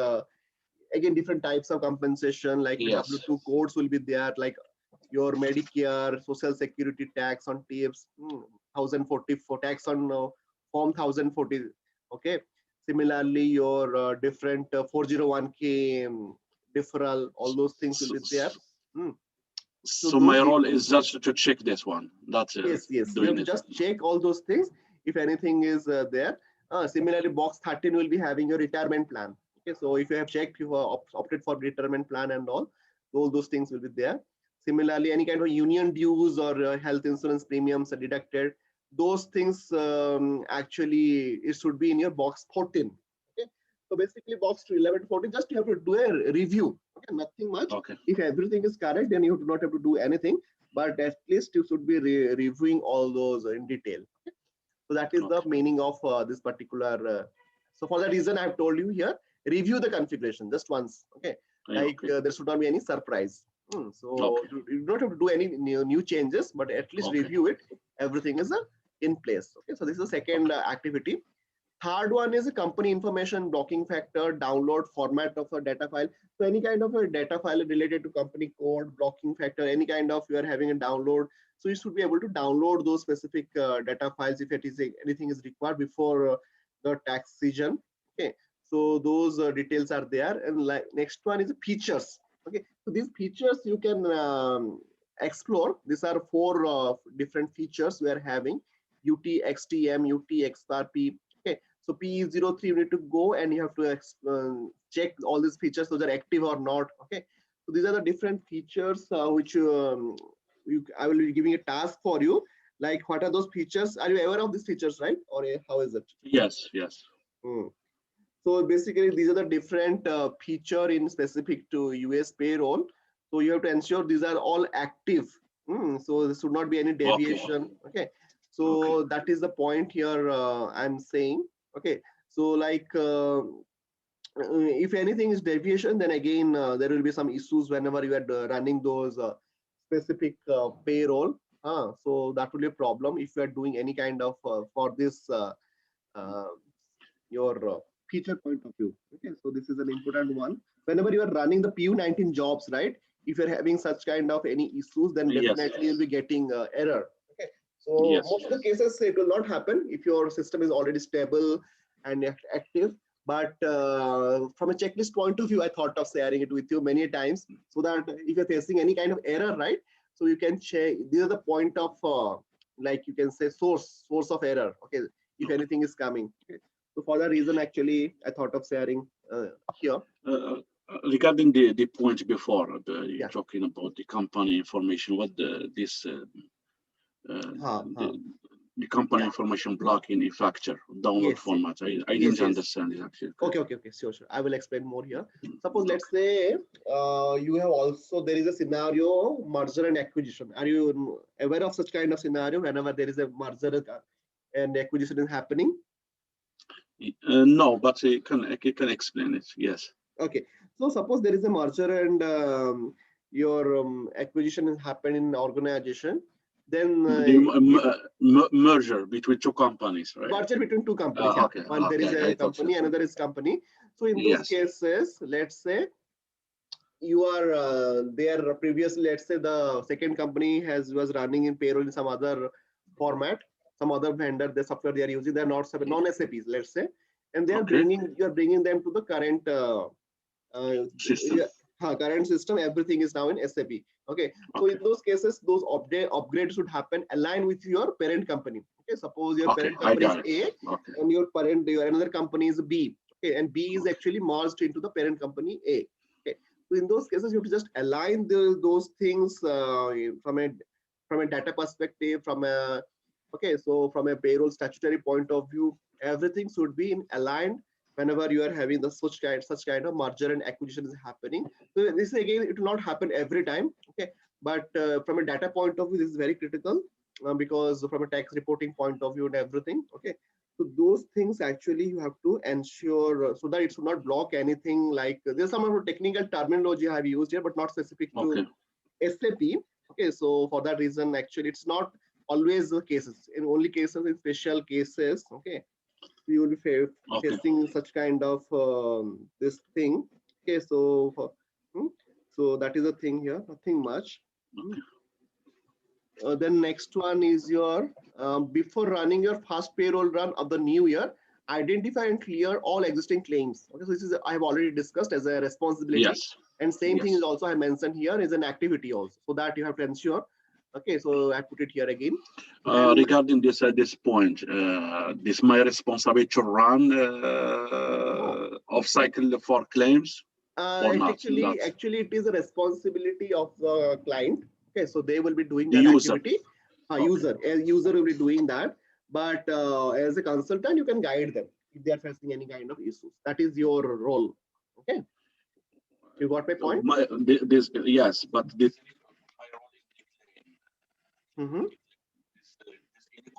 again different types of compensation, like W2 codes will be there, like your Medicare, Social Security tax on tips, 1044 tax on form 1040. Okay. Similarly, your different 401k deferral, all those things will be there. So my role is just to check this one. That's it. Yes. You have to just check all those things if anything is there. Similarly, box 13 will be having your retirement plan. Okay, so if you have checked, you have opted for retirement plan and all those things will be there. Similarly, any kind of union dues or health insurance premiums are deducted. Those things actually it should be in your box 14. Okay, So basically box 11 14, just you have to do a review. Okay, nothing much. Okay. If everything is correct, then you do not have to do anything. But at least you should be reviewing all those in detail. Okay? So that is the meaning of this particular. So for that reason, I have told you here, review the configuration just once. Okay, like there should not be any surprise. So you don't have to do any new changes, but at least review it. Everything is in place. Okay, so this is the second activity. Third one is a company information blocking factor, download format of a data file. So any kind of a data file related to company code, blocking factor, any kind of you are having a download. So you should be able to download those specific data files if it is anything is required before the tax season. Okay, so those details are there. And like next one is features. Okay, so these features you can explore. These are 4 different features we are having: UT, XTM, UT, XRP. Okay, so P03 you need to go and you have to check all these features whether active or not. Okay, so these are the different features which I will be giving a task for you. Like, what are those features? Are you aware of these features, right? Or how is it? Yes. So basically, these are the different feature in specific to US payroll. So you have to ensure these are all active. So there should not be any deviation. Okay. So that is the point here I'm saying. Okay. So like if anything is deviation, then again there will be some issues whenever you are running those specific payroll. So that will be a problem if you are doing any kind of for this your feature point of view. Okay, so this is an important one. Whenever you are running the PU19 jobs, right? If you're having such kind of any issues, then definitely you'll be getting error. Okay, so most of the cases it will not happen if your system is already stable and active. But from a checklist point of view, I thought of sharing it with you many times so that if you're facing any kind of error, right? So you can check. These are the point of like you can say source of error. Okay, if anything is coming. Okay. So for that reason, actually, I thought of sharing here. Regarding the point before, you're talking about the company information, what this the company information blocking factor download format. I didn't understand it actually. Okay, sure. I will explain more here. Suppose let's say you have also there is a scenario merger and acquisition. Are you aware of such kind of scenario whenever there is a merger and acquisition is happening? No, but you can explain it. Yes. Okay. So suppose there is a merger and your acquisition has happened in an organization. Then merger between 2 companies, right? Merger between 2 companies. One there is a company, another is company. So in those cases, let's say you are there previously. Let's say the second company was running in payroll in some other format, some other vendor, the software they are using. They're not non-SAPs, let's say, and they are you are bringing them to the current system. Current system. Everything is now in SAP. Okay, so in those cases, those upgrades should happen align with your parent company. Okay, suppose your parent company is A and your another company is B. Okay, and B is actually merged into the parent company A. Okay, so in those cases, you have to just align those things from a data perspective, from a from a payroll statutory point of view, everything should be aligned whenever you are having the such kind of merger and acquisition is happening. So this again, it will not happen every time. Okay, but from a data point of view, this is very critical because from a tax reporting point of view and everything. Okay, so those things actually you have to ensure so that it should not block anything. Like there's some of the technical terminology I have used here, but not specific to SAP. Okay, so for that reason, actually, it's not always the cases. In only cases, in special cases. Okay, you will be facing such kind of this thing. Okay, so so that is the thing here. Nothing much. Then next one is your before running your first payroll run of the new year, identify and clear all existing claims. Okay, so this is I have already discussed as a responsibility. And same thing is also I mentioned here is an activity also. So that you have to ensure. Okay, so I put it here again. Regarding this point, this my responsibility to run off cycle for claims. Actually, it is a responsibility of the client. Okay, so they will be doing that activity. User will be doing that, but as a consultant, you can guide them. if they are facing any kind of issues. That is your role. Okay, you got my point? Yes, but this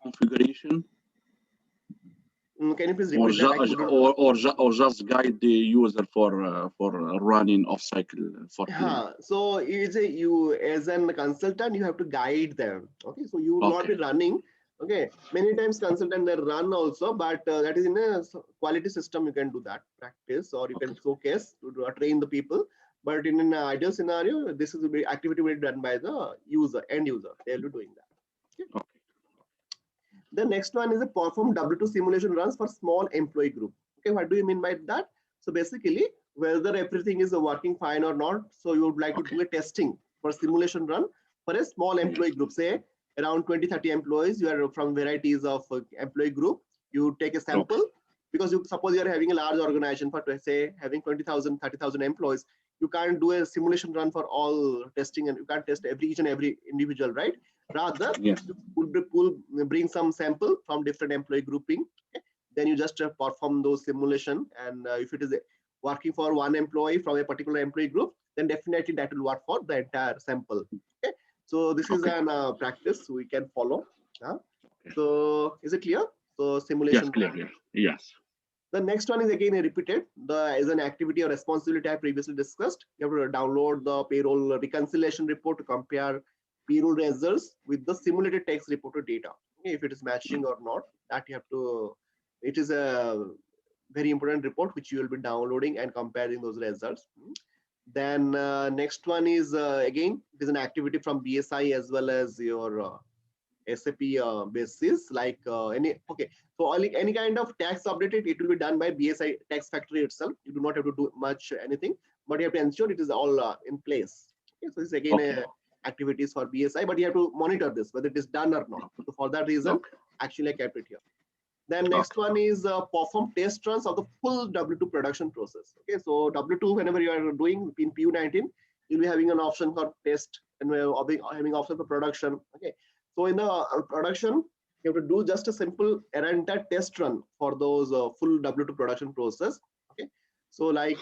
configuration. Can you please repeat that? Or just guide the user for running off cycle for so you as a consultant, you have to guide them. Okay, so you will not be running. Okay, many times consultant they run also, but that is in a quality system. You can do that practice, or you can showcase to train the people. But in an ideal scenario, this is the activity will be done by the end user. They will be doing that. Okay. The next one is a perform W2 simulation runs for small employee group. Okay, what do you mean by that? So basically, whether everything is working fine or not, so you would like to do a testing for simulation run for a small employee group, say around 20-30 employees. You are from varieties of employee group. You take a sample because you suppose you are having a large organization for say having 20,000, 30,000 employees. You can't do a simulation run for all testing, and you can't test each and every individual, right? Rather, you bring some sample from different employee grouping. Okay? Then you just perform those simulation, and if it is working for one employee from a particular employee group, then definitely that will work for the entire sample. Okay, so this is an practice we can follow. So is it clear? So simulation. Yes, clear. Yes. The next one is again repeated. Is an activity or responsibility I previously discussed. You have to download the payroll reconciliation report to compare payroll results with the simulated text reported data. Okay, if it is matching or not, that you have to. It is a very important report which you will be downloading and comparing those results. Then next one is again it is an activity from BSI as well as your SAP basis, like any so any kind of tax updated, it will be done by BSI tax factory itself. You do not have to do much anything, but you have to ensure it is all in place. Okay, so this is again activities for BSI, but you have to monitor this whether it is done or not. So for that reason, actually I kept it here. Then next one is perform test runs of the full W2 production process. Okay, so W2 whenever you are doing in PU19, you'll be having an option for test and having option for production. Okay, so in the production, you have to do just a simple entire test run for those full W2 production process. Okay, so like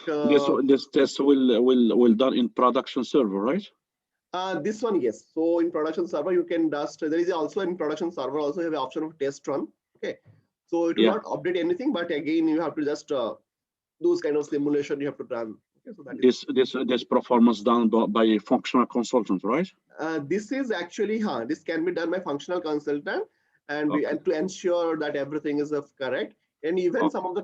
this test will done in production server, right? This one, yes. So in production server, you can just there is also in production server also have an option of test run. Okay, so it will not update anything, but again you have to just those kind of simulation you have to run. Okay, so that this performance done by functional consultant, right? This is actually this can be done by functional consultant, and and to ensure that everything is correct. And even some of the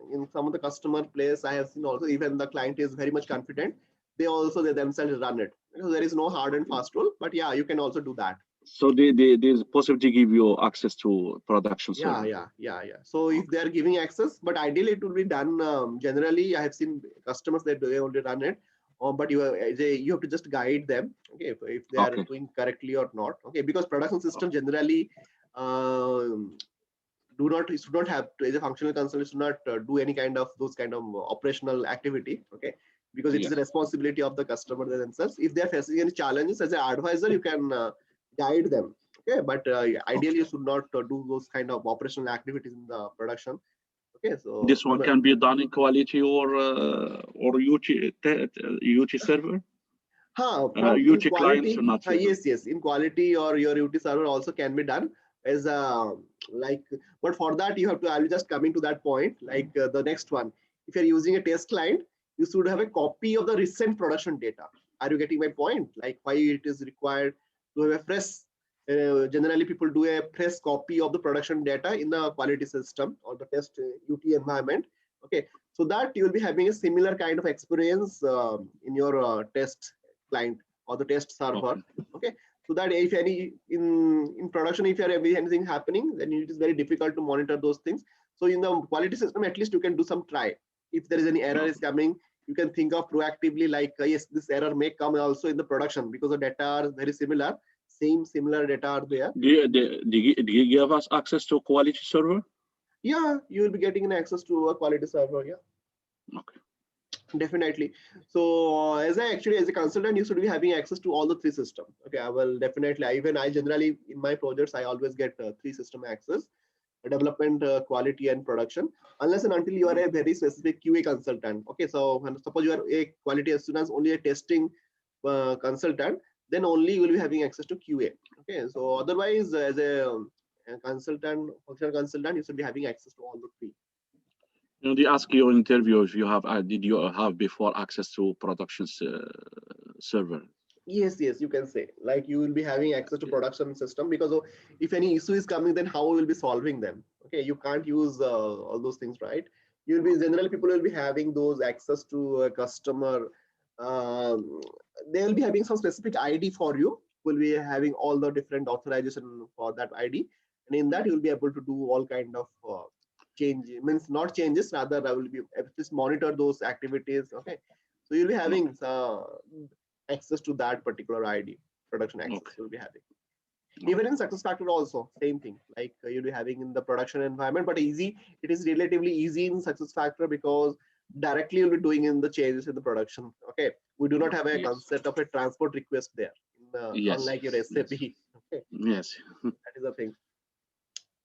in some of the customer place I have seen also, even the client is very much confident, they themselves run it. There is no hard and fast rule, but yeah, you can also do that. So there's possibility to give you access to production server. Yeah. So if they are giving access, but ideally it will be done. Generally, I have seen customers that they only run it, but you have to just guide them. Okay, if they are doing correctly or not. Okay, because production system generally should not have to, as a functional consultant should not do any kind of those kind of operational activity. Okay, because it is the responsibility of the customer themselves. If they are facing any challenges, as an advisor, you can guide them. Okay, but ideally you should not do those kind of operational activities in the production. Okay, so this one can be done in quality or UT server. UT clients or not? Yes, in quality or your UT server also can be done as like, but for that you have to. I'll just coming to that point. Like the next one, if you're using a test client, you should have a copy of the recent production data. Are you getting my point? Like why it is required to have a fresh. Generally, people do a fresh copy of the production data in the quality system or the test UT environment. Okay, so that you will be having a similar kind of experience in your test client or the test server. Okay, so that if any in production, if you have anything happening, then it is very difficult to monitor those things. So in the quality system, at least you can do some try. If there is any error is coming, you can think of proactively like yes, this error may come also in the production because the data are very similar. Similar data are there. Do you give us access to a quality server? Yeah, you will be getting an access to a quality server. Yeah. Okay. Definitely. So as a consultant, you should be having access to all the three systems. Okay, I will definitely. Even I generally in my projects I always get 3 system access. development, quality and production, unless and until you are a very specific QA consultant. Okay, so suppose you are a quality assurance, only a testing consultant, then only you will be having access to QA. Okay, so otherwise, as a consultant, functional consultant, you should be having access to all the three. They ask you in interview if you have, did you have before access to production server? Yes, you can say, like, you will be having access to production system, because if any issue is coming, then how we will be solving them. Okay, you can't use all those things, right? You will be, generally people will be having those access to a customer. They will be having some specific ID for you. Will be having all the different authorization for that ID, and in that you will be able to do all kind of change, means not changes, rather I will be able to monitor those activities. Okay, so you'll be having access to that particular ID, production access you'll be having. Even in SuccessFactors also, same thing, like you'll be having in the production environment, but it is relatively easy in SuccessFactors because directly you'll be doing in the changes in the production. Okay, we do not have a concept of a transport request there, unlike your SAP. Okay, yes, that is the thing.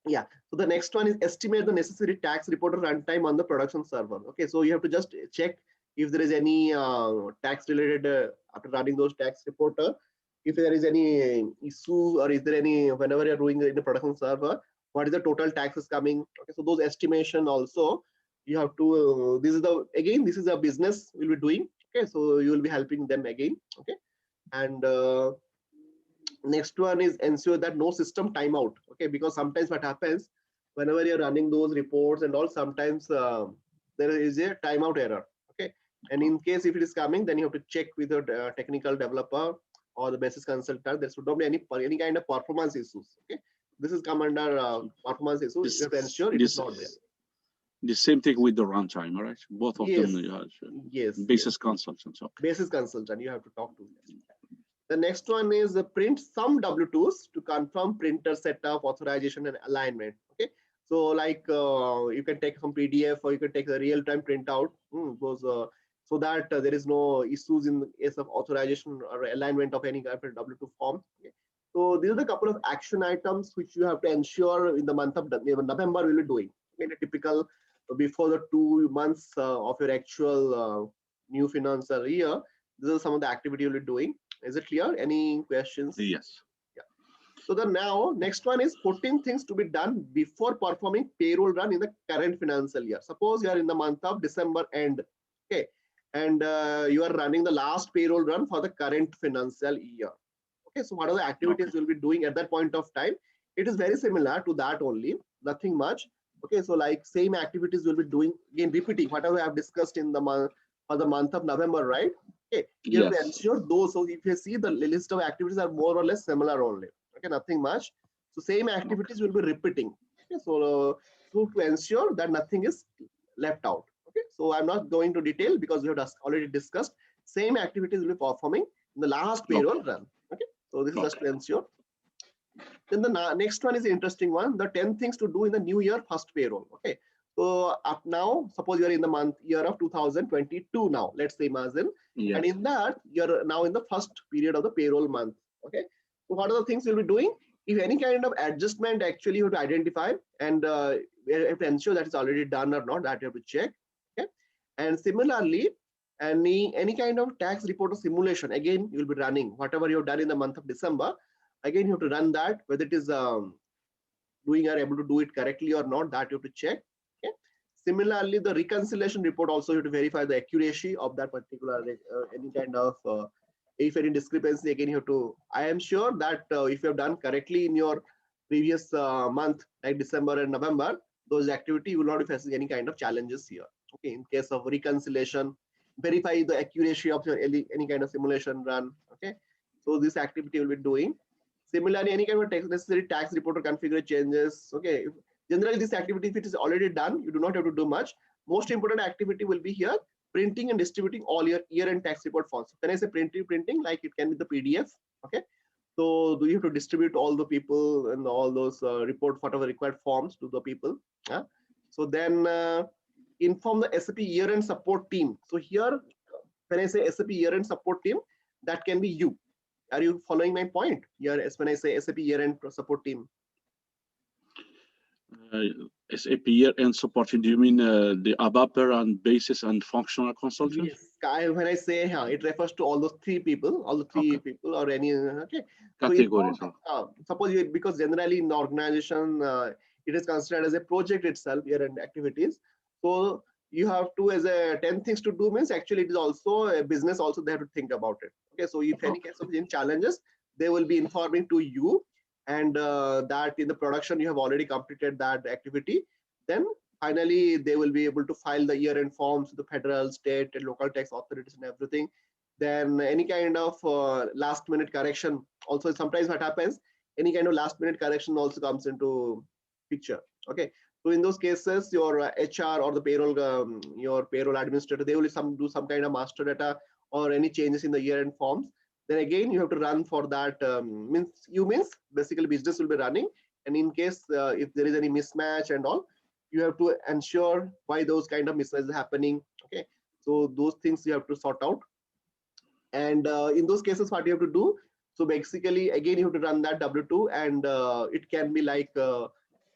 Yeah, so the next one is estimate the necessary tax reporter runtime on the production server. Okay, so you have to just check if there is any tax related after running those tax reporter, if there is any issue, or is there any, whenever you're doing in the production server, what is the total taxes coming. Okay, so those estimation also you have to, this is a business we'll be doing. Okay, so you will be helping them again. Okay, and next one is ensure that no system timeout. Okay, because sometimes what happens whenever you're running those reports and all, sometimes there is a timeout error. Okay, and in case if it is coming, then you have to check with your technical developer or the basis consultant. There should not be any kind of performance issues. Okay, this is come under performance issues. You have to ensure it is not there. The same thing with the runtime, right? Both of them. Yes. Basis consultants. Okay. Basis consultant, you have to talk to them. The next one is print some W2s to confirm printer setup, authorization, and alignment. Okay, so like you can take some PDF, or you can take a real-time printout, so that there is no issues in the case of authorization or alignment of any kind of W2 form. Okay. So these are the couple of action items which you have to ensure in the month of November we'll be doing. In a typical, before the 2 months of your actual new financial year, these are some of the activity you'll be doing. Is it clear? Any questions? Yes. Yeah. So the next one is 14 things to be done before performing payroll run in the current financial year. Suppose you are in the month of December end, okay, and you are running the last payroll run for the current financial year. Okay, so what are the activities you'll be doing at that point of time? It is very similar to that only, nothing much. Okay, so like same activities we'll be doing, again repeating whatever I have discussed in the month for the month of November, right? Okay, you have to ensure those. So if you see, the list of activities are more or less similar only. Okay, nothing much. So same activities will be repeating. Okay, so to ensure that nothing is left out. Okay, so I'm not going to detail because we have already discussed. Same activities will be performing in the last payroll run. Okay, so this is just to ensure. Then the next one is the interesting one: the 10 things to do in the new year first payroll. Okay. So up now, suppose you are in the year of 2022 now, let's say, imagine, and in that you're now in the first period of the payroll month. Okay, so what are the things you'll be doing? If any kind of adjustment, actually you have to identify, and you have to ensure that it's already done or not, that you have to check. Okay, and similarly, any kind of tax report or simulation, again you'll be running whatever you've done in the month of December. Again, you have to run that, whether it is doing or able to do it correctly or not, that you have to check. Similarly, the reconciliation report also you have to verify the accuracy of that particular any kind of if any discrepancy, again you have to. I am sure that if you have done correctly in your previous month, like December and November, those activity you will not be facing any kind of challenges here. Okay, in case of reconciliation, verify the accuracy of your any kind of simulation run. Okay, so this activity will be doing. Similarly, any kind of necessary tax report or configure changes. Okay. Generally, this activity, if it is already done, you do not have to do much. Most important activity will be here, printing and distributing all your year-end tax report forms. When I say printing, like it can be the PDF. Okay, so do you have to distribute all the people and all those report whatever required forms to the people? Yeah. So then inform the SAP year-end support team. So here, when I say SAP year-end support team, that can be you. Are you following my point? Here, when I say SAP year-end support team. SAP year-end supporting, do you mean the ABAPer and basis and functional consultant? Yes, when I say it refers to all those three people, people or any okay. Categories. So suppose because generally in the organization it is considered as a project itself, year-end activities. So you have to, as a 10 things to do means actually it is also a business also they have to think about it. Okay, so if any case of any challenges, they will be informing to you, and that in the production you have already completed that activity, then finally they will be able to file the year-end forms to the federal, state and local tax authorities and everything. Then any kind of last minute correction also, sometimes what happens, any kind of last minute correction also comes into picture. Okay, so in those cases your HR or the payroll your payroll administrator, they will do some kind of master data or any changes in the year-end forms. Then again you have to run for that, means basically business will be running, and in case if there is any mismatch and all, you have to ensure why those kind of mismatches happening. Okay, so those things you have to sort out, and in those cases what you have to do, so basically again you have to run that W2, and it can be like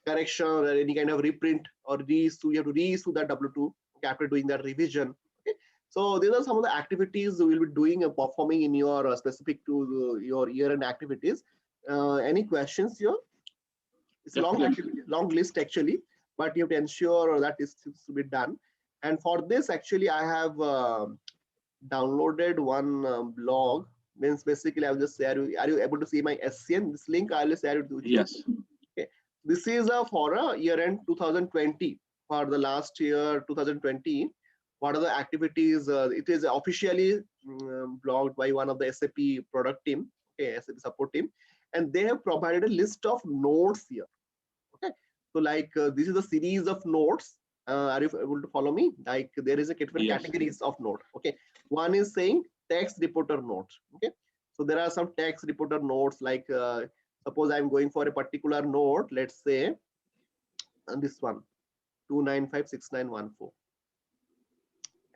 correction or any kind of reprint or reissue. You have to reissue that W2 after doing that revision. Okay, so these are some of the activities we will be doing and performing in your specific to your year-end activities. Any questions here? It's a long list actually, but you have to ensure that is to be done. And for this, actually, I have downloaded one blog. Means basically, I will just share. Are you able to see my SCN? This link I will share it with you. Yes. Okay. This is for a year-end 2020 for the last year 2020. What are the activities? It is officially blogged by one of the SAP product team, okay, SAP support team, and they have provided a list of notes here. Okay, so like this is a series of notes. Are you able to follow me? Like there is a different categories of note. Okay, one is saying text reporter notes. Okay, so there are some text reporter notes. Like suppose I'm going for a particular note. Let's say this one 2956914.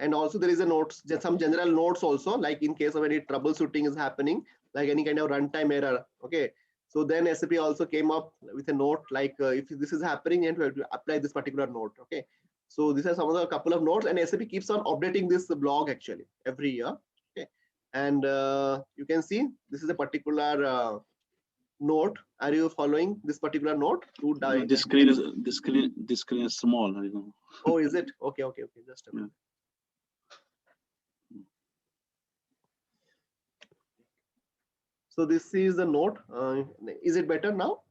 And also there is a notes, some general notes also, like in case of any troubleshooting is happening, like any kind of runtime error. Okay, so then SAP also came up with a note like if this is happening and we have to apply this particular note. Okay, so these are some of the couple of notes, and SAP keeps on updating this blog actually every year. Okay, and you can see this is a particular note. Are you following this particular note? This screen is small. I know. Oh, is it? Okay, just a minute. So this is the note. Is it better now?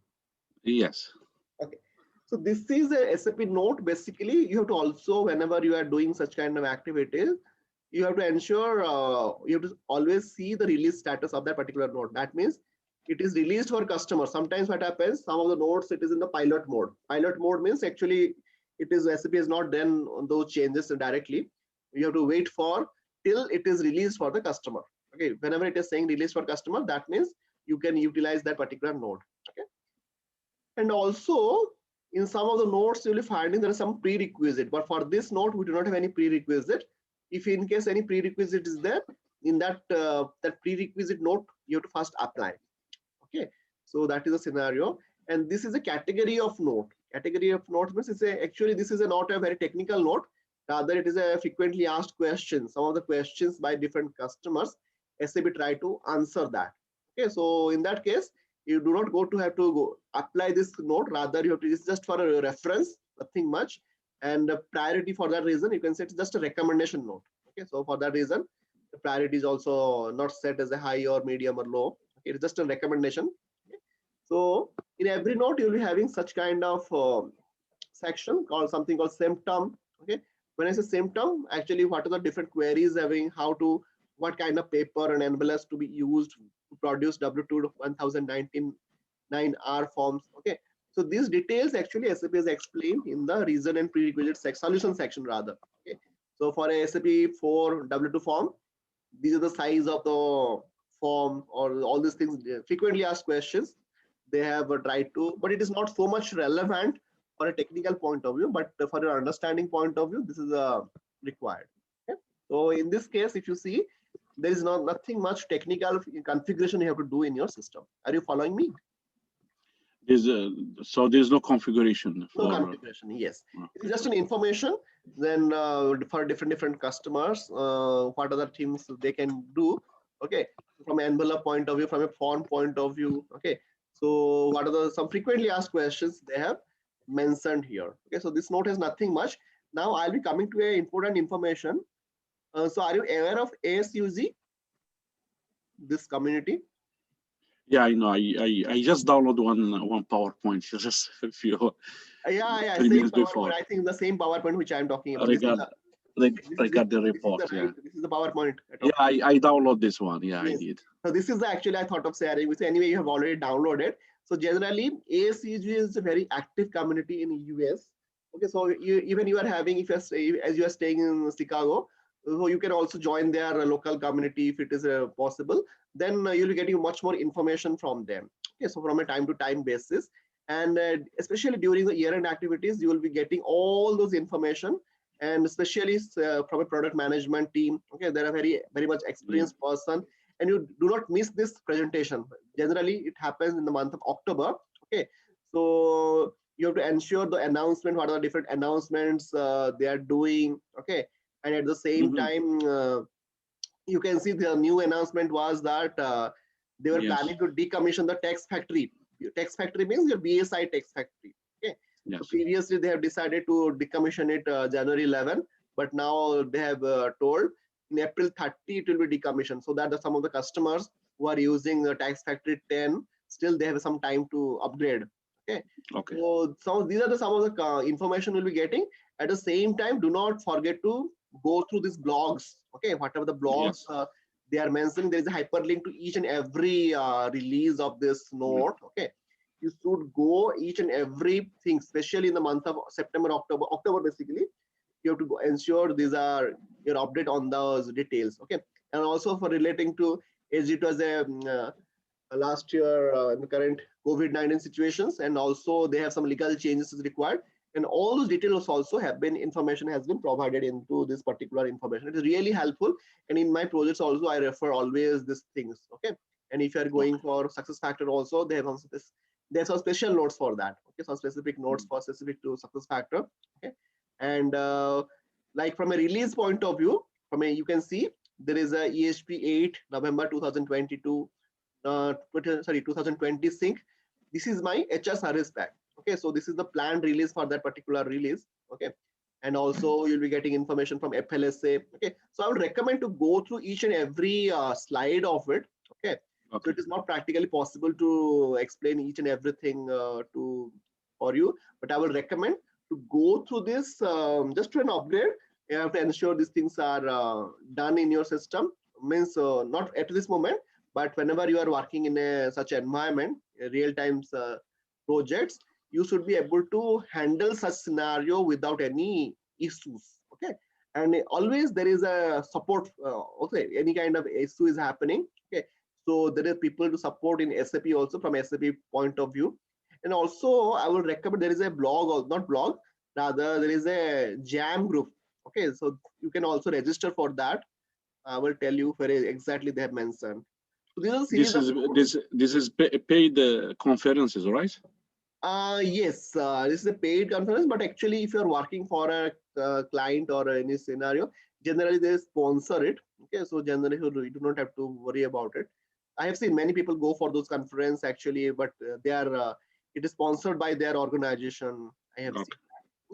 Yes. Okay. So this is a SAP note. Basically, you have to also, whenever you are doing such kind of activities, you have to ensure you have to always see the release status of that particular note. That means it is released for customer. Sometimes what happens, some of the notes it is in the pilot mode. Pilot mode means actually it is SAP has not done those changes directly. You have to wait for till it is released for the customer. Okay, whenever it is saying release for customer, that means you can utilize that particular node. Okay, and also in some of the nodes you'll be finding there is some prerequisite, but for this node we do not have any prerequisite. If in case any prerequisite is there, in that that prerequisite node you have to first apply. Okay, so that is a scenario, and this is a category of node. Category of node means it's actually this is not a very technical node. Rather, it is a frequently asked question. Some of the questions by different customers, SAP try to answer that. Okay, so in that case, you do not have to go apply this node. Rather, you have to, it's just for a reference, nothing much. And the priority for that reason, you can set just a recommendation node. Okay, so for that reason, the priority is also not set as a high or medium or low. Okay, it's just a recommendation. Okay. So in every node, you'll be having such kind of section called something called symptom. Okay, when I say symptom, actually what are the different queries having, how to, what kind of paper and envelopes to be used to produce W2 1019 9R forms. Okay, so these details actually SAP has explained in the reason and prerequisite solution section rather. Okay, so for a SAP 4 W2 form, these are the size of the form or all these things, frequently asked questions they have tried to, but it is not so much relevant for a technical point of view, but for your understanding point of view, this is required. Okay? So in this case, if you see, there is nothing much technical configuration you have to do in your system. Are you following me? So there's no configuration for no configuration. Yes, it's just an information. Then for different customers, what other things they can do. Okay, from an envelope point of view, from a font point of view. Okay, so what are the some frequently asked questions they have mentioned here. Okay, so this note has nothing much. Now I'll be coming to a important information. So are you aware of ASUG, this community? Yeah, I know. I just download one PowerPoint just a few Yeah, 3 same minutes before. PowerPoint. I think the same PowerPoint which I'm talking about. Regard the report. This is the PowerPoint. Yeah, I download this one. Yeah, yes. I did. So this is actually I thought of sharing with you. Anyway, you have already downloaded. So generally, ASUG is a very active community in US. Okay, so even you are having, if you're as you are staying in Chicago, so you can also join their local community if it is possible. Then you'll be getting much more information from them. Okay, so from a time to time basis, and especially during the year-end activities, you will be getting all those information, and especially from a product management team. Okay, they're a very much experienced person, and you do not miss this presentation. Generally, it happens in the month of October. Okay, so you have to ensure the announcement, what are the different announcements they are doing. Okay, and at the same time, you can see the new announcement was that they were planning to decommission the text factory. Text factory means your BSI text factory. Okay, so previously they have decided to decommission it January 11, but now they have told in April 30 it will be decommissioned, so that some of the customers who are using the text factory 10 still they have some time to upgrade. Okay, so these are some of the information we'll be getting. At the same time, do not forget to go through these blogs. Okay, whatever the blogs they are mentioning, there is a hyperlink to each and every release of this note. Okay, you should go each and every thing, especially in the month of September, October basically. You have to go ensure these are your update on those details. Okay, and also for relating to, as it was a last year in the current COVID-19 situations, and also they have some legal changes required, and all those details also have been, information has been provided into this particular information. It is really helpful, and in my projects also I refer always these things. Okay, and if you are going for SuccessFactors also, they have some special notes for that. Okay, some specific notes for specific to SuccessFactors. Okay, and like from a release point of view, you can see there is a ESP 8 November 2022 2020 sync. This is my HR service pack. Okay, so this is the planned release for that particular release. Okay, and also you'll be getting information from FLSA. Okay, so I would recommend to go through each and every slide of it. Okay, so it is not practically possible to explain each and everything for you, but I will recommend to go through this just to an upgrade. You have to ensure these things are done in your system. Means not at this moment, but whenever you are working in such environment, real-time projects, you should be able to handle such scenario without any issues. Okay, and always there is a support. Okay, any kind of issue is happening. Okay, so there are people to support in SAP also from SAP point of view, and also I would recommend there is a blog, or not blog, rather there is a jam group. Okay, so you can also register for that. I will tell you where exactly they have mentioned. So this is paid conferences, right? Yes, this is a paid conference, but actually, if you're working for a client or any scenario, generally they sponsor it. Okay, so generally you do not have to worry about it. I have seen many people go for those conferences actually, but they are it is sponsored by their organization. I have seen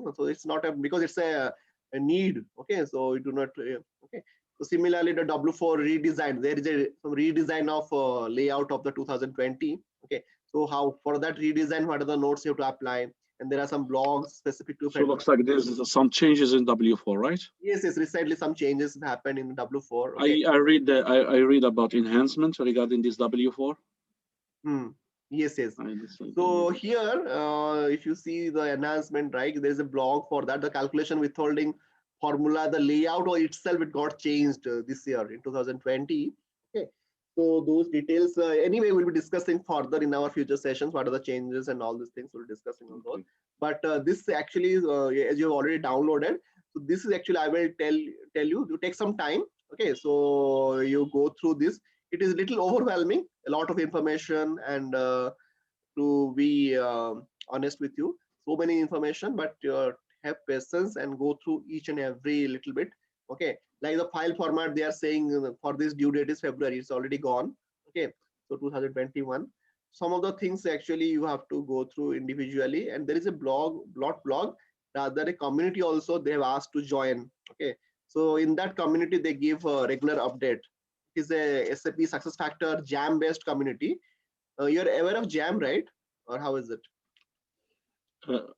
that. So it's not because it's a need. Okay, so you do not. Okay. So similarly, the W4 redesign, there is some redesign of layout of the 2020. Okay, so how for that redesign, what are the notes you have to apply? And there are some blogs specific to. So it looks like there's some changes in W4, right? Yes, recently some changes happened in W4. Okay. I read about enhancements regarding this W4. Yes. So here, if you see the enhancement, right, there's a blog for that. The calculation withholding formula, the layout or itself, it got changed this year in 2020. Okay, so those details anyway we'll be discussing further in our future sessions. What are the changes and all these things we'll be discussing on those. But this actually is as you've already downloaded. So this is actually, I will tell you to take some time. Okay, so you go through this. It is a little overwhelming, a lot of information, and to be honest with you. So many information, but have patience and go through each and every little bit. Okay, like the file format, they are saying for this due date is February. It's already gone. Okay, so 2021. Some of the things actually you have to go through individually, and there is a blog, rather a community also they have asked to join. Okay, so in that community they give a regular update. It is a SAP Success Factor Jam based community. You're aware of Jam, right? Or how is it?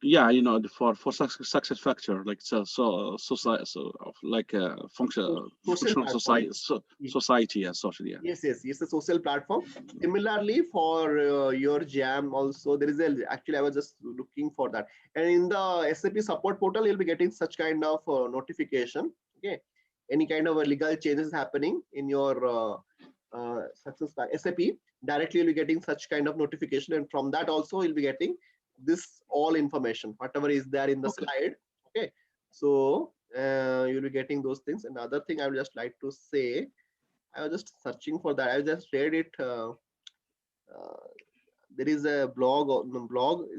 Yeah, you know, for success factor, like society, like Social functional platform. society, yeah, social, yeah. Yes, yes, it's a social platform. Similarly, for your Jam also, there is a actually I was just looking for that, and in the SAP support portal, you'll be getting such kind of notification. Okay, any kind of legal changes happening in your success SAP, directly you'll be getting such kind of notification, and from that also you'll be getting this all information, whatever is there in the Okay. slide. Okay, so you'll be getting those things. Another thing I would just like to say, I was just searching for that. I just read it. Uh, there is a blog.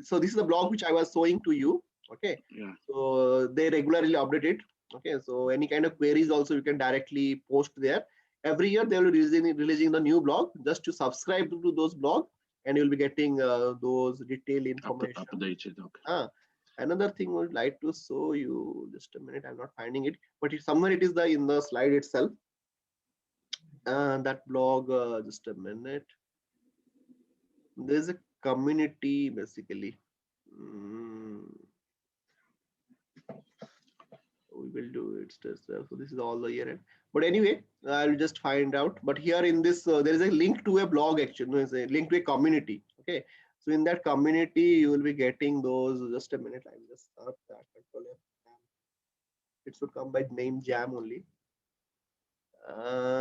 So this is a blog which I was showing to you. Okay. Yeah. So they regularly update it. Okay. So any kind of queries also you can directly post there. Every year they will be releasing the new blog. Just to subscribe to those blogs, and you'll be getting those detailed information. Updated. Okay. Another thing I would like to show you. Just a minute. I'm not finding it, but somewhere it is in the slide itself. That blog, just a minute. There's a community basically. We will do it. So this is all the year end. But anyway, I'll just find out. But here in this, there is a link to a blog actually. No, it's a link to a community. Okay. So in that community, you will be getting those. Just a minute. I'll just start that. It should come by name Jam only.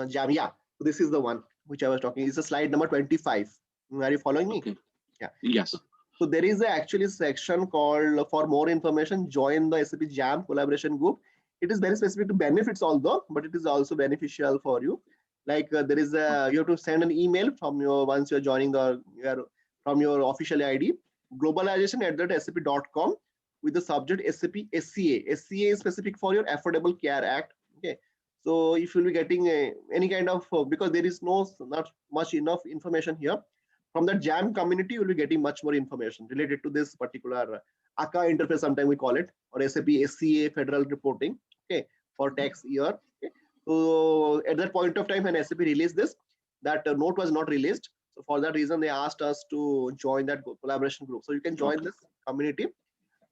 Jam, yeah. So this is the one which I was talking. It's a slide number 25. Are you following me? Okay. Yeah. Yes. So there is actually section called for more information, join the SAP Jam collaboration group. It is very specific to benefits although, but it is also beneficial for you. Like there is you have to send an email from your once you're joining from your official ID, globalization@sap.com with the subject SAP SCA. SCA is specific for your Affordable Care Act. Okay. So if you'll be getting any kind of because there is not much enough information here, from the Jam community, you will be getting much more information related to this particular ACA interface, sometimes we call it, or SAP SCA federal reporting, okay, for tax year. Okay. So at that point of time, when SAP released this, that note was not released. So for that reason, they asked us to join that collaboration group. So you can join this community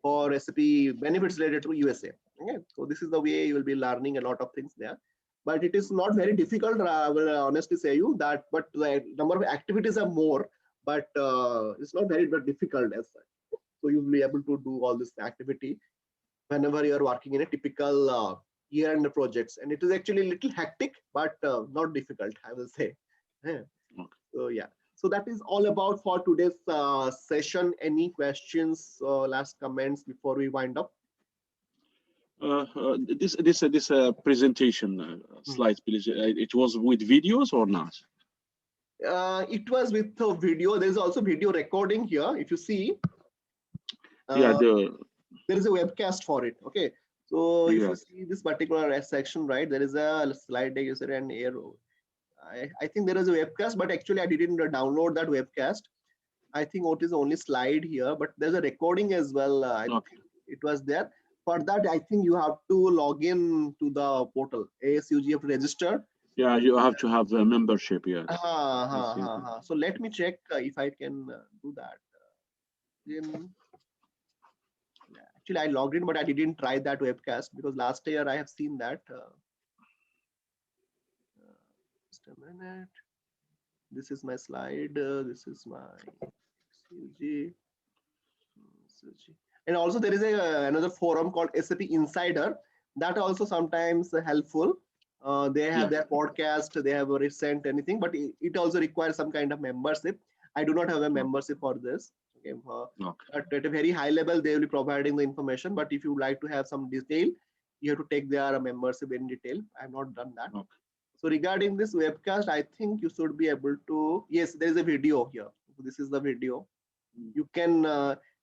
for SAP benefits related to USA. Okay. So this is the way you will be learning a lot of things there. But it is not very difficult. I will honestly say you that, but the number of activities are more, but it's not very difficult as such. So you'll be able to do all this activity whenever you are working in a typical year-end projects, and it is actually a little hectic, but not difficult, I will say. Yeah. So yeah. So that is all about for today's session. Any questions, last comments before we wind up? This presentation slides, please. It was with videos or not? It was with a video. There is also video recording here. If you see, yeah, there is a webcast for it. Okay, so if yeah. you see this particular section, right, there is a slide deck user and arrow. I think there is a webcast, but actually I didn't download that webcast. I think what is the only slide here, but there's a recording as well. I think it was there. For that, I think you have to log in to the portal. ASUG, you have to register. Yeah, you have to have a membership. Yeah. So let me check if I can do that. Actually, I logged in, but I didn't try that webcast because last year I have seen that. Just a minute. This is my slide. This is my CG. And also there is another forum called SAP Insider that also sometimes helpful. They have their podcast, they have a recent anything, but it also requires some kind of membership. I do not have a membership for this. Okay, but at a very high level, they will be providing the information. But if you would like to have some detail, you have to take their membership in detail. I have not done that. So regarding this webcast, I think you should be able to. Yes, there is a video here. This is the video. You can,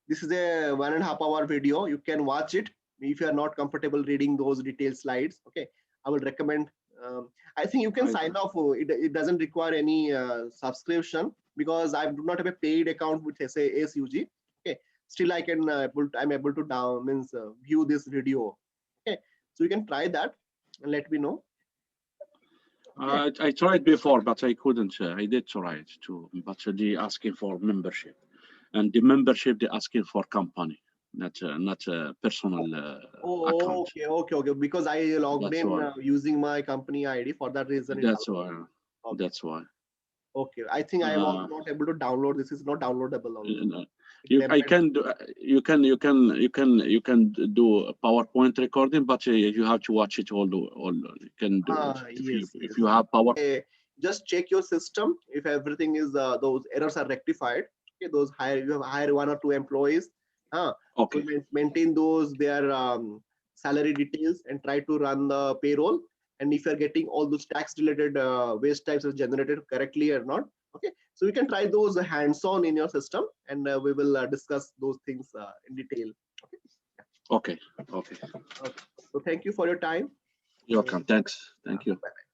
this is a 1.5 hour video. You can watch it if you are not comfortable reading those detailed slides. Okay, I would recommend. I think you can sign off. It doesn't require any subscription because I do not have a paid account with SUG. Okay, still I can I'm able to view this video. Okay, so you can try that and let me know. I tried before, but I couldn't. I did try it too, but they asking for membership, and the membership they asking for company, not a personal account. Okay. Because I logged in using my company ID. For that reason, that's why. Okay. That's why. Okay, I think I was not able to download. This is not downloadable. I can do. You can do a PowerPoint recording, but you have to watch it all. You can do it if you have power. Just check your system if everything is those errors are rectified. Okay, those you have hire 1 or 2 employees. Okay. So maintain those their salary details and try to run the payroll. And if you're getting all those tax related waste types are generated correctly or not. Okay, so we can try those hands-on in your system, and we will discuss those things in detail. Okay. So thank you for your time. You're welcome. Thanks. Thank you. Bye-bye.